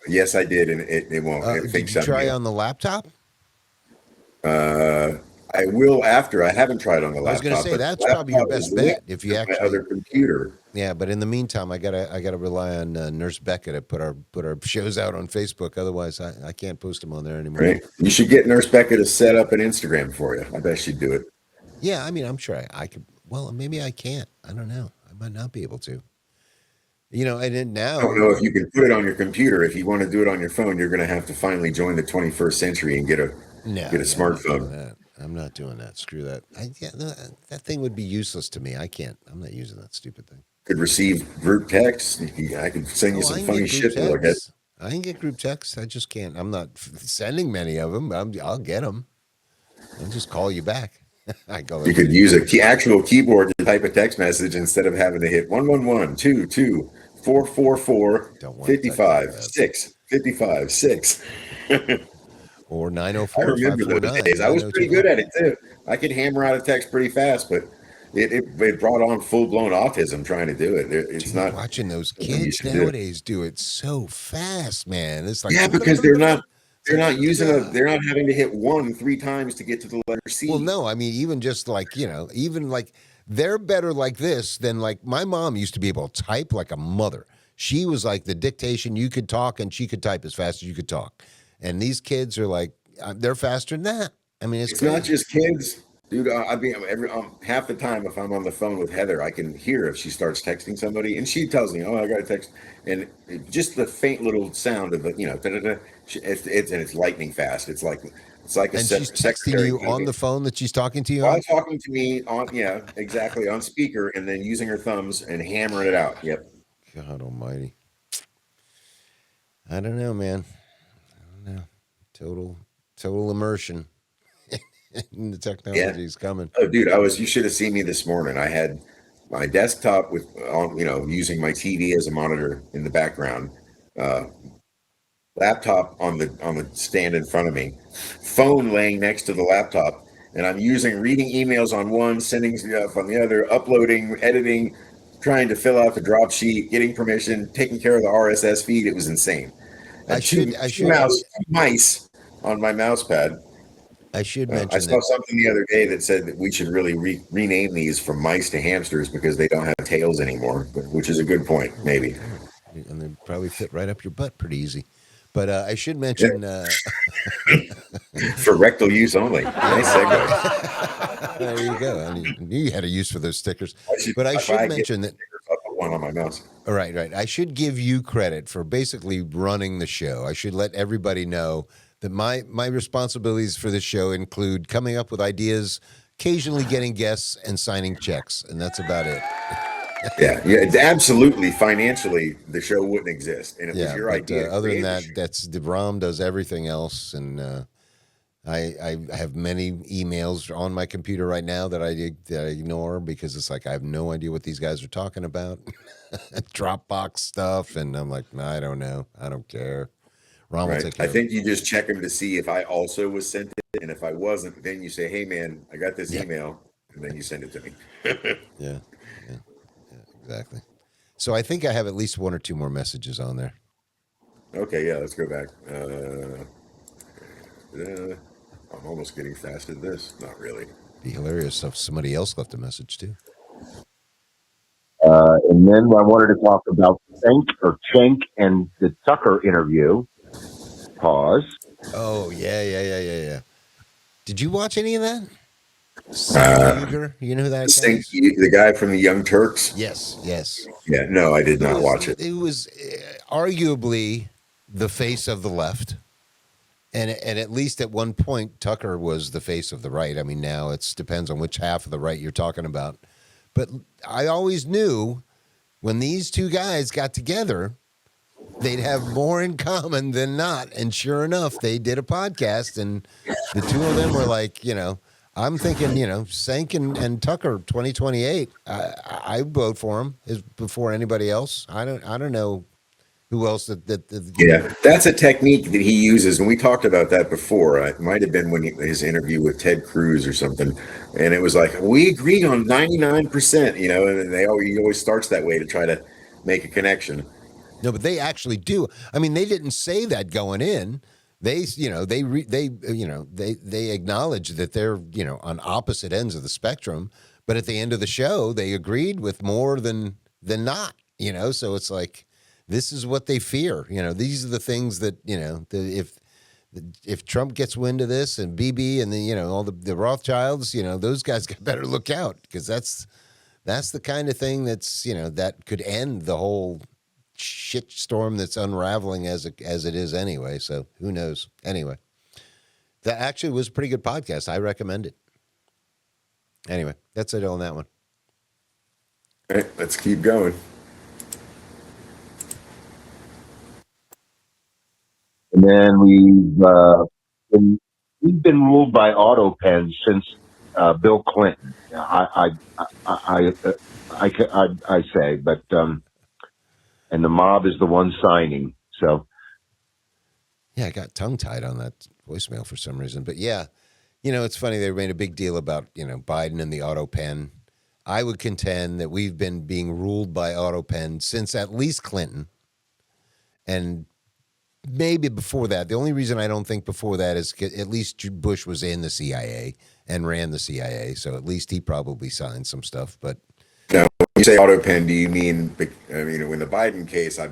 Yes, I did, and it won't. It Did thinks you I'm try you. on the laptop? I will after. I haven't tried on the I was going to laptop, say but the that's probably your laptop is best bet linked if you to my other actually. computer. Yeah, but in the meantime, I gotta rely on Nurse Becca to put our shows out on Facebook. Otherwise, I can't post them on there anymore. Right? You should get Nurse Becca to set up an Instagram for you. I bet she'd do it. Yeah, I mean, I'm sure I could. Well, maybe I can't. I don't know. I might not be able to. You know, and then I don't now, know if you can put it on your computer. If you want to do it on your phone, you're going to have to finally join the 21st century and no, get a yeah, I'm not doing smartphone. that. I'm not doing that. Screw that. Yeah, no, that thing would be useless to me. I can't. I'm not using that stupid thing. Could receive group text. I could send you Oh, I some can funny get group shit to look at. texts. I can get group texts. I just can't. I'm not sending many of them. I'll get them. I'll just call you back. I call You it. could use actual keyboard to type a text message instead of having to hit 111 Don't want to type that 55 fast. 6 55 6. Or I remember those days. I was pretty good 904 at it too. I could hammer out a text pretty fast, but it brought on full blown autism trying to do it. It's Dude, not watching those something you kids should do. nowadays do it so fast, man. It's like Yeah, because it's they're like not using they're not having to hit one 3 times to get to the letter well, C. no, I mean, even just like, even like they're better like this than like my mom used to be able to type like a mother. She was like the dictation, you could talk and she could type as fast as you could talk. And these kids are like, they're faster than that. I mean, it's It's not crazy. just kids, dude. I mean, half the time if I'm on the phone with Heather, I can hear if she starts texting somebody, and she tells me, "Oh, I got to text," and just the faint little sound of it, da-da-da, it's lightning fast. It's like a And she's texting secretary you on giving the phone that she's talking to you while on? talking to me on, yeah, exactly, on speaker, and then using her thumbs and hammering it out. Yep. God almighty. I don't know, man. I don't know. Total immersion in the Yeah. technology is coming. Oh, dude, you should have seen me this morning. I had my desktop with on, using my TV as a monitor in the background, uh, laptop on the stand in front of me, phone laying next to the laptop, and I'm reading emails on one, sending stuff on the other, uploading, editing, trying to fill out the drop sheet, getting permission, taking care of the RSS feed. It was insane. I Had should I two should two mice on my mouse pad. I should I mention saw that. something the other day that said that we should really rename these from mice to hamsters because they don't have tails anymore, which is a good point, Oh, they maybe. don't. And they probably fit right up your butt pretty easy. But I should Yeah, mention, for rectal use only. yeah, Nice there you segue. go. There you go. I knew you had a use for those stickers. But I If should I get mention that. stickers, I'll put one on my mouse. Right. I should give you credit for basically running the show. I should let everybody know that my responsibilities for this show include coming up with ideas, occasionally getting guests, and signing checks, and that's about it. Yeah, it's absolutely. Financially, the show wouldn't exist, and it was Yeah, your but idea to other than create the that, show. that's the Rom does everything else, and I have many emails on my computer right now that I ignore because it's like I have no idea what these guys are talking about, Dropbox stuff, and I'm like, nah, I don't know, I don't care. Rom will Right. take I care of it. think you just check them to see if I also was sent it, and if I wasn't, then you say, "Hey, man, I got this Yeah, email," and then you send it to me. yeah, yeah, exactly. So I think I have at least one or two more messages on there. Okay, yeah, let's go back. I'm almost getting fast at this. Not really. Be hilarious if somebody else left a message too. And then I wanted to talk about Cenk and the Tucker interview. Pause. Oh yeah. Did you watch any of that? Cenk Uygur. You know who that guy is? The guy from the Young Turks. Yes, yes. Yeah, no, I did not watch it. It was arguably the face of the left, and at least at one point Tucker was the face of the right. I mean, now it depends on which half of the right you're talking about. But I always knew when these two guys got together, they'd have more in common than not. And sure enough, they did a podcast, and the two of them were like, I'm thinking, Sank and Tucker 2028. I vote for him before anybody else. I don't know who else that Yeah, that's a technique that he uses, and we talked about that before. It might have been when his interview with Ted Cruz or something, and it was like we agreed on 99%, and he always starts that way to try to make a connection. No, but they actually do. I mean, they didn't say that going in. They acknowledge that they're on opposite ends of the spectrum, but at the end of the show, they agreed with more than not. So it's like this is what they fear. These are the things that if Trump gets wind of this and BB and all the Rothschilds, those guys got better look out, because that's the kind of thing that's that could end the whole shit storm that's unraveling as it is anyway. So who knows? Anyway, that actually was a pretty good podcast. I recommend it. Anyway, that's it on that one. All right, let's keep going. And then we've been ruled by auto pens since Bill Clinton. I say, but and the mob is the one signing. So yeah, I got tongue tied on that voicemail for some reason. But yeah, it's funny, they made a big deal about Biden and the auto pen. I would contend that we've been being ruled by auto pen since at least Clinton, and maybe before that. The only reason I don't think before that is at least Bush was in the CIA and ran the CIA, so at least he probably signed some stuff. But Now, when you say auto pen, do you mean? In the Biden case, I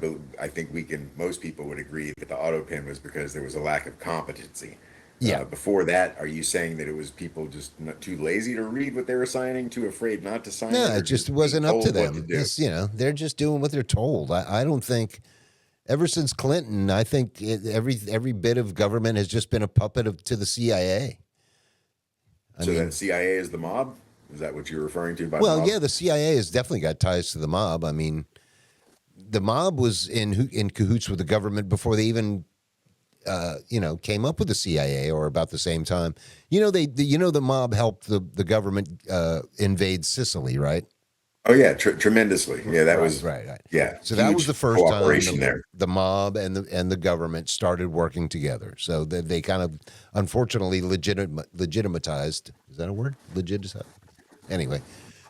think most people would agree that the auto pen was because there was a lack of competency. yeah, Before that, are you saying that it was people just not too lazy to read what they were signing, too afraid not to sign no, it, or it just being wasn't up to told what them. do? It's, they're just doing what they're told. I don't think. Ever since Clinton, I think every bit of government has just been a puppet to the CIA. So that CIA is the mob? Is that what you're referring to by Well, mob? yeah, the CIA has definitely got ties to the mob. I mean, the mob was in cahoots with the government before they even, came up with the CIA, or about the same time. The mob helped the government invade Sicily, right? Oh yeah, tremendously. Yeah, that was Right. yeah. So that was Huge the first time cooperation there. the mob and the government started working together. So they kind of, unfortunately, legitimatized. Is that a word? Legitimized. Anyway,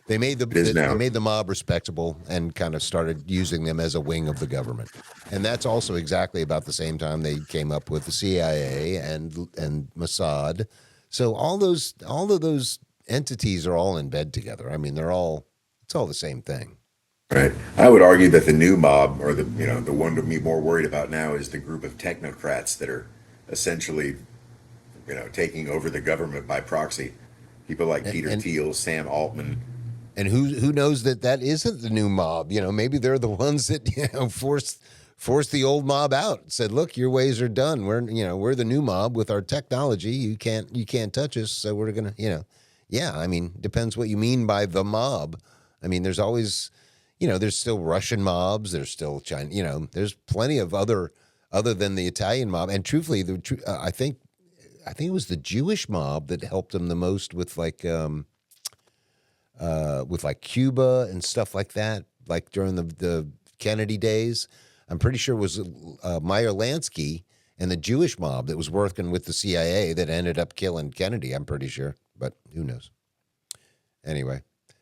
they made It is now. they made the mob respectable and kind of started using them as a wing of the government. And that's also exactly about the same time they came up with the CIA and Mossad. So all of those entities are all in bed together. I mean, it's all the same thing. Right. I would argue that the new mob, or the one to be more worried about now, is the group of technocrats that are essentially, taking over the government by proxy. People like Peter And Thiel, Sam Altman. and who knows that isn't the new mob? Maybe they're the ones that forced the old mob out. Said, look, your ways are done. We're the new mob with our technology. You can't touch us. So we're gonna yeah. I mean, depends what you mean by the mob. I mean, there's always, there's still Russian mobs. There's still China. There's plenty of other than the Italian mob. And truthfully, I think it was the Jewish mob that helped them the most with like Cuba and stuff like that. Like during the Kennedy days, I'm pretty sure it was Meyer Lansky and the Jewish mob that was working with the CIA that ended up killing Kennedy. I'm pretty sure, but who knows? Anyway.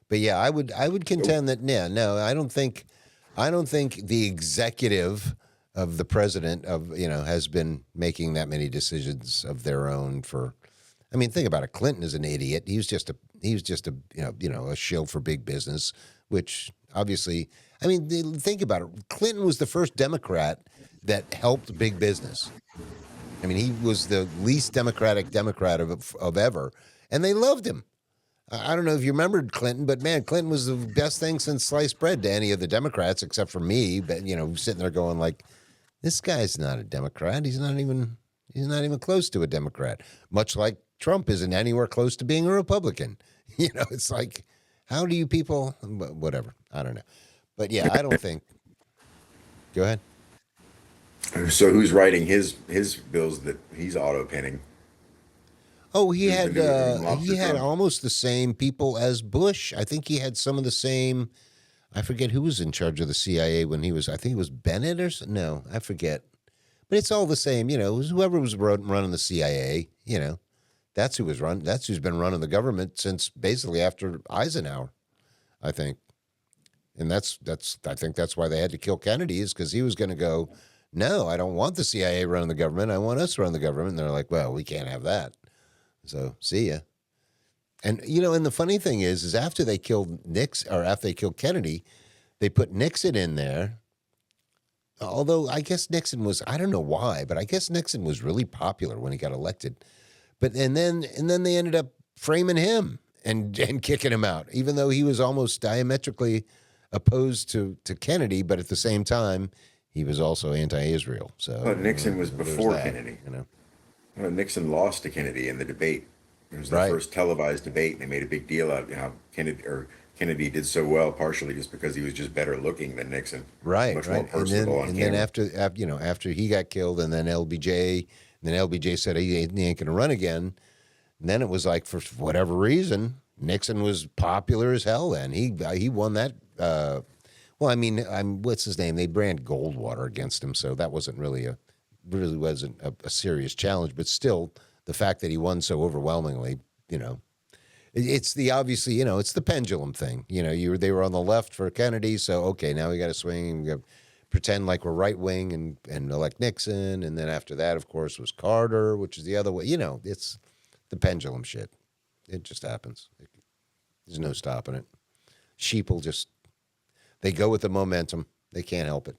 But yeah, I would contend that no, I don't think the executive of the president has been making that many decisions of their own for. I mean, think about it. Clinton is an idiot. He was just a a shill for big business, which obviously, I mean, think about it. Clinton was the first Democrat that helped big business. I mean, he was the least democratic Democrat of ever, and they loved him. I don't know if you remembered Clinton, but man, Clinton was the best thing since sliced bread to any of the Democrats, except for me. But sitting there going like, this guy's not a Democrat. He's not even close to a Democrat. Much like Trump isn't anywhere close to being a Republican. It's like, how do you people? Whatever. I don't know. But yeah, I don't think. Go ahead. So who's writing his bills that he's auto penning? Oh, he Who's the had new uh, he lobster had Trump? almost the same people as Bush. I think he had some of the same. I forget who was in charge of the CIA when he was. I think it was Bennett no, I forget. But it's all the same. It was whoever was running the CIA. That's who was run. That's who's been running the government since basically after Eisenhower. I think, and that's. I think that's why they had to kill Kennedy is because he was going to go. No, I don't want the CIA running the government. I want us to run the government. And they're like, well, we can't have that. So see ya. And the funny thing is after they killed Nixon or after they killed Kennedy, they put Nixon in there. Although I guess Nixon was, I don't know why, but I guess Nixon was really popular when he got elected. But and then they ended up framing him and kicking him out, even though he was almost diametrically opposed to Kennedy, but at the same time, he was also anti-Israel. So Well, Nixon was there's before that. Kennedy. Well, Nixon lost to Kennedy in the debate. It was the Right. first televised debate, and they made a big deal out of how Kennedy did so well, partially just because he was just better looking than Nixon, Right, much more right, and then personable on and then camera. after he got killed, and then LBJ said he ain't going to run again. And then it was like for whatever reason, Nixon was popular as hell. Then he won that. Well, I mean, what's his name? They brand Goldwater against him, so that really wasn't a serious challenge. But still, the fact that he won so overwhelmingly, it's the obviously, it's the pendulum thing. They were on the left for Kennedy, so okay, now we got to swing. We got pretend like we're right wing and elect Nixon, and then after that, of course, was Carter, which is the other way. It's the pendulum shit. It just happens. There's no stopping it. Sheeple just they go with the momentum. They can't help it.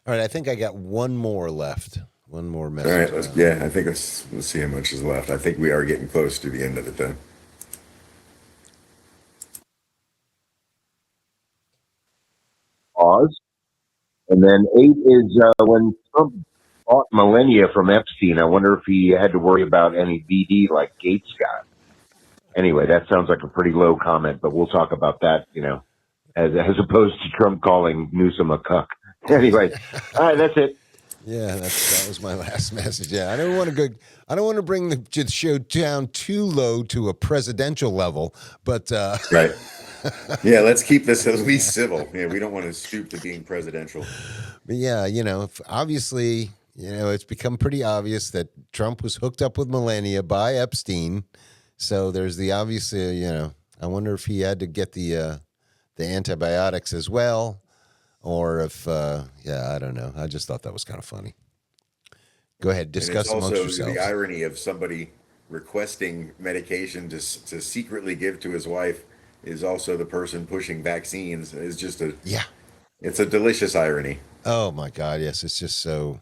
All right, I think I got one more left. One more All message. right, I think let's see how much is left. I think we are getting close to the end of it, though. Pause. And then 8 is when Trump bought Millennia from Epstein. I wonder if he had to worry about any VD like Gates got. Anyway, that sounds like a pretty low comment, but we'll talk about that, as opposed to Trump calling Newsom a cuck. Anyway, all right, that's it. Yeah, that was my last message. Yeah, I don't want to go. I don't want to bring the show down too low to a presidential level, but Right. Yeah, let's keep this at least civil. Yeah, we don't want to stoop to being presidential. but yeah, obviously, it's become pretty obvious that Trump was hooked up with Melania by Epstein. So there's the obvious, I wonder if he had to get the antibiotics as well, or if, I don't know. I just thought that was kind of funny. Go ahead, And it's discuss amongst also yourselves. the irony of somebody requesting medication to secretly give to his wife is also the person pushing vaccines. It's just Yeah. it's a delicious irony. Oh my God, yes, it's just so.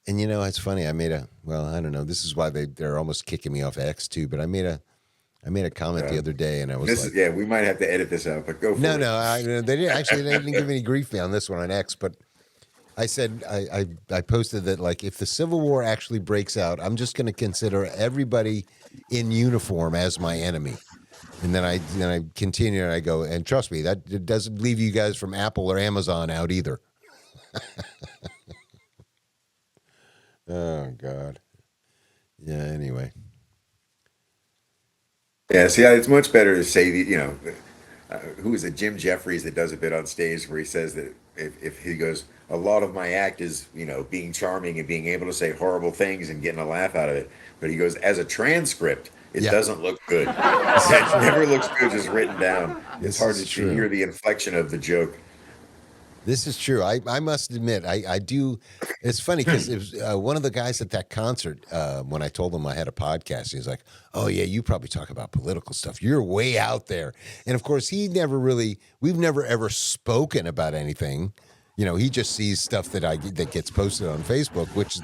And it's funny. I don't know. This is why they're almost kicking me off X too. But I made a comment the other day, and I was This like, is, we might have to edit this out, but go for no, it. no, they didn't give any grief on this one on X, but I said I posted that like if the Civil War actually breaks out, I'm just going to consider everybody in uniform as my enemy. And then I continue and I go, and trust me, that it doesn't leave you guys from Apple or Amazon out either. Oh God. Yeah. Anyway. Yeah, see, it's much better to say who is it? Jim Jeffries that does a bit on stage where he says that if he goes, a lot of my act is being charming and being able to say horrible things and getting a laugh out of it. But he goes, as a transcript, it Yeah. doesn't look good. It never looks good just written down. It's This hard is to true. hear the inflection of the joke. This is true. I must admit, I do. It's funny because it was one of the guys at that concert, when I told him I had a podcast, he's like, oh, yeah, you probably talk about political stuff. You're way out there. And of course, we've never ever spoken about anything. He just sees stuff that gets posted on Facebook, which is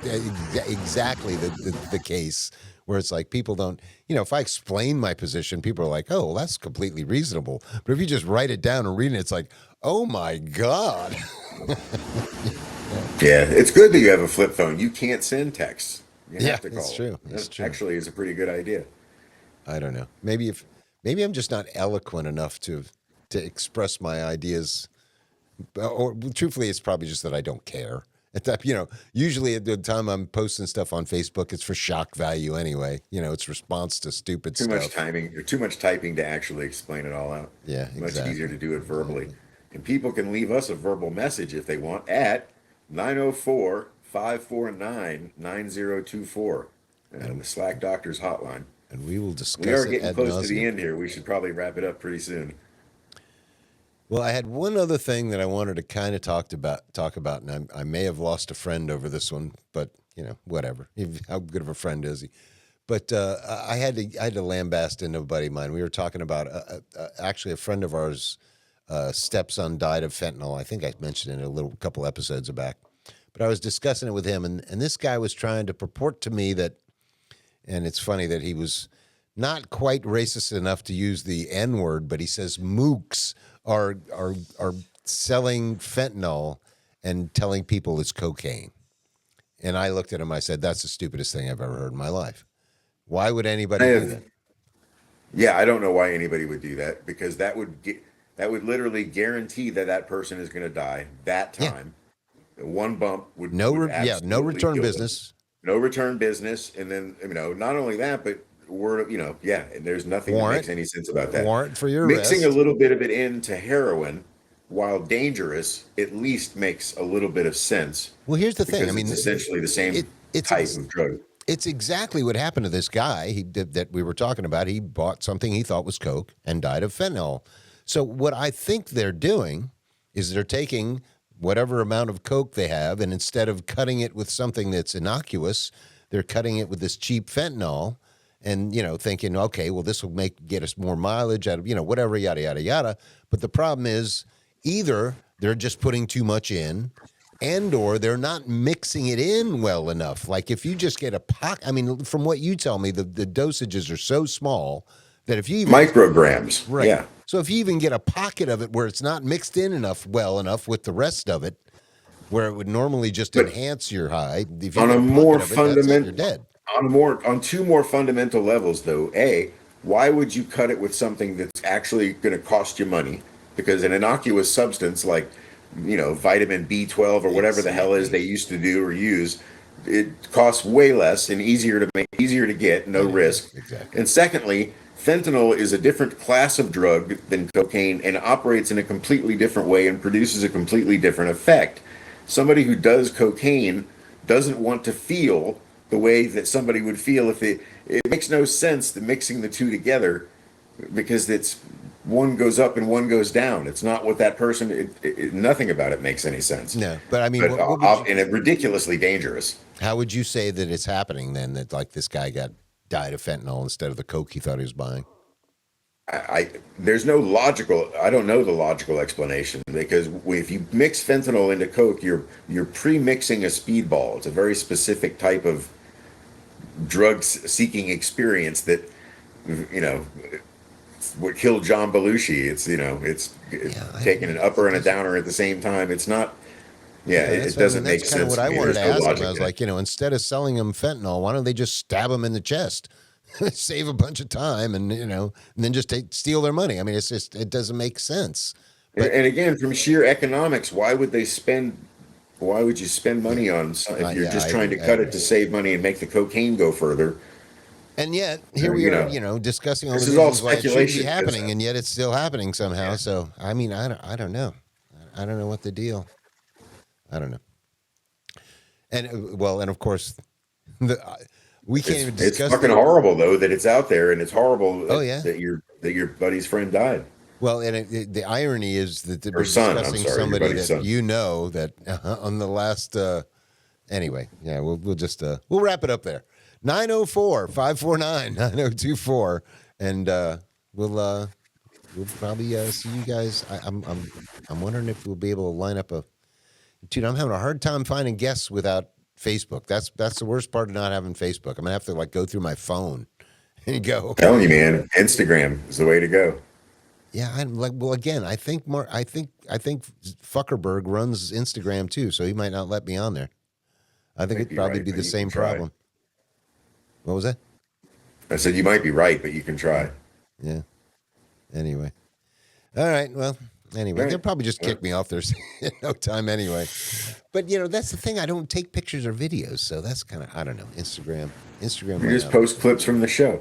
exactly the case where it's like people don't, if I explain my position, people are like, oh, well, that's completely reasonable. But if you just write it down and read it, it's like, oh my God. Yeah, it's good that you have a flip phone. You can't send texts. You Yeah, have to it's call true. them. It's That true. actually is a pretty good idea. I don't know. Maybe I'm just not eloquent enough to express my ideas. Or truthfully, it's probably just that I don't care. At that, usually at the time I'm posting stuff on Facebook, it's for shock value anyway. It's response to stupid Too much stuff. timing or too much typing to actually explain it all out. Yeah, Much easier exactly. to do it verbally. Exactly. And people can leave us a verbal message if they want at 904-549-9024, the And Slack Doctors hotline. we will We are discuss it getting ad close to the nauseum. end here. We should probably wrap it up pretty soon. Well, I had one other thing that I wanted to kind of talk about, and I may have lost a friend over this one, but whatever. How good of a friend is he? But I had to lambast into a buddy of mine. We were talking about actually a friend of ours, stepson died of fentanyl. I think I mentioned it a couple episodes back. But I was discussing it with him, and this guy was trying to purport to me that, and it's funny that he was not quite racist enough to use the N word, but he says mooks are selling fentanyl and telling people it's cocaine. And I looked at him. I said, "That's the stupidest thing I've ever heard in my life. Why would I anybody do have, that?" yeah, I don't know why anybody would do that because that would literally guarantee that that person is going to die that Yeah, time. One bump would no absolutely return kill them. business, No return business, and then not only that, but yeah, and there's nothing that warrant makes any sense about that. warrant for your Mixing a arrest. little bit of it into heroin, while dangerous, at least makes a little bit of sense Well, here's the thing. I because it's mean, essentially the it same it's type ex- of drug. it's exactly what happened to this guy that we were talking about. He bought something he thought was coke and died of fentanyl. So what I think they're doing is they're taking whatever amount of coke they have, and instead of cutting it with something that's innocuous, they're cutting it with this cheap fentanyl, and thinking, okay, well, this will get us more mileage out of whatever, yada yada yada. But the problem is either they're just putting too much in, and or they're not mixing it in well enough. Like if you just get a pocket, I mean, from what you tell me, the dosages are so small that if you even Micrograms, right, yeah. so if you even get a pocket of it where it's not mixed in well enough with the rest of it, where it would normally just But enhance your high, if you on get a a pocket more of it, that's it, you're fundamental, dead. on two more fundamental levels, though. Why would you cut it with something that's actually going to cost you money? Because an innocuous substance like vitamin B12 or whatever the hell is they Exactly. used to do or use, it costs way less and easier to make, easier to get, no Yeah, risk. exactly. And secondly, fentanyl is a different class of drug than cocaine and operates in a completely different way and produces a completely different effect. Somebody who does cocaine doesn't want to feel the way that somebody would feel if it makes no sense to mixing the two together because it's one goes up and one goes down. It's not what that person. Nothing about it makes any sense. No, but I mean, But what would you? and it ridiculously dangerous. How would you say that it's happening then? That like this guy died of fentanyl instead of the coke he thought he was buying. I there's no logical. I don't know the logical explanation because if you mix fentanyl into coke, you're pre-mixing a speedball. It's a very specific type of drug-seeking experience that you know what killed John Belushi. It's Yeah, taking an upper it and a doesn't. downer at the same time. It's not. Yeah, Yeah, it that's. I mean, doesn't that's make kind of sense what to I me. wanted to There's no ask him. I logic was in it. like, instead of selling him fentanyl, why don't they just stab him in the chest, save a bunch of time, and then just steal their money? I mean, it doesn't make sense. But And again, from sheer economics, why would they spend? Why would you spend yeah, money on if you're yeah, I just trying to agree. I cut it agree. to save money and make the cocaine go further? And yet here we You are, know, discussing all the this is all reasons why it shouldn't be speculation because happening, and yet it's still happening somehow. yeah, So I mean, I don't know. I don't know what the deal. I don't know. And well, and of course, the, we can't even it's discuss fucking the. horrible though that it's out there, and it's horrible Oh yeah. that your buddy's friend died, Well, and the irony is that or we're son. I'm discussing sorry, your somebody buddy's that son. that on the last. Anyway, yeah, we'll just we'll wrap it up there. 904-549-9024, and we'll probably see you guys. I'm wondering if we'll be able to line up a. Dude, I'm having a hard time finding guests without Facebook. That's the worst part of not having Facebook. I'm gonna have to like go through my phone and go. Telling you, man, Instagram is the way to go. Yeah, I'm like, well, again, I think Fuckerberg runs Instagram too, so he might not let me on there. I think Might it'd be probably right, be but the you can same try. problem. What was that? I said you might be right, but you can try. Yeah. Anyway. All right. Well, anyway, Right. they'll probably just kick me off there in no time anyway. But that's the thing. I don't take pictures or videos, so that's kind of I don't know. Instagram You might just not. post clips from the show.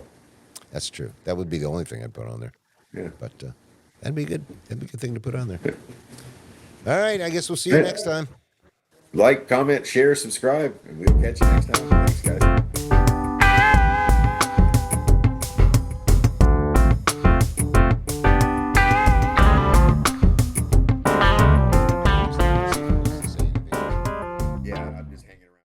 That's true. That would be the only thing I'd put on there. Yeah. But that'd be good. That'd be a good thing to put on there. All right. I guess we'll see you Yeah. next time. Like, comment, share, subscribe, and we'll catch you next time. Thanks, guys.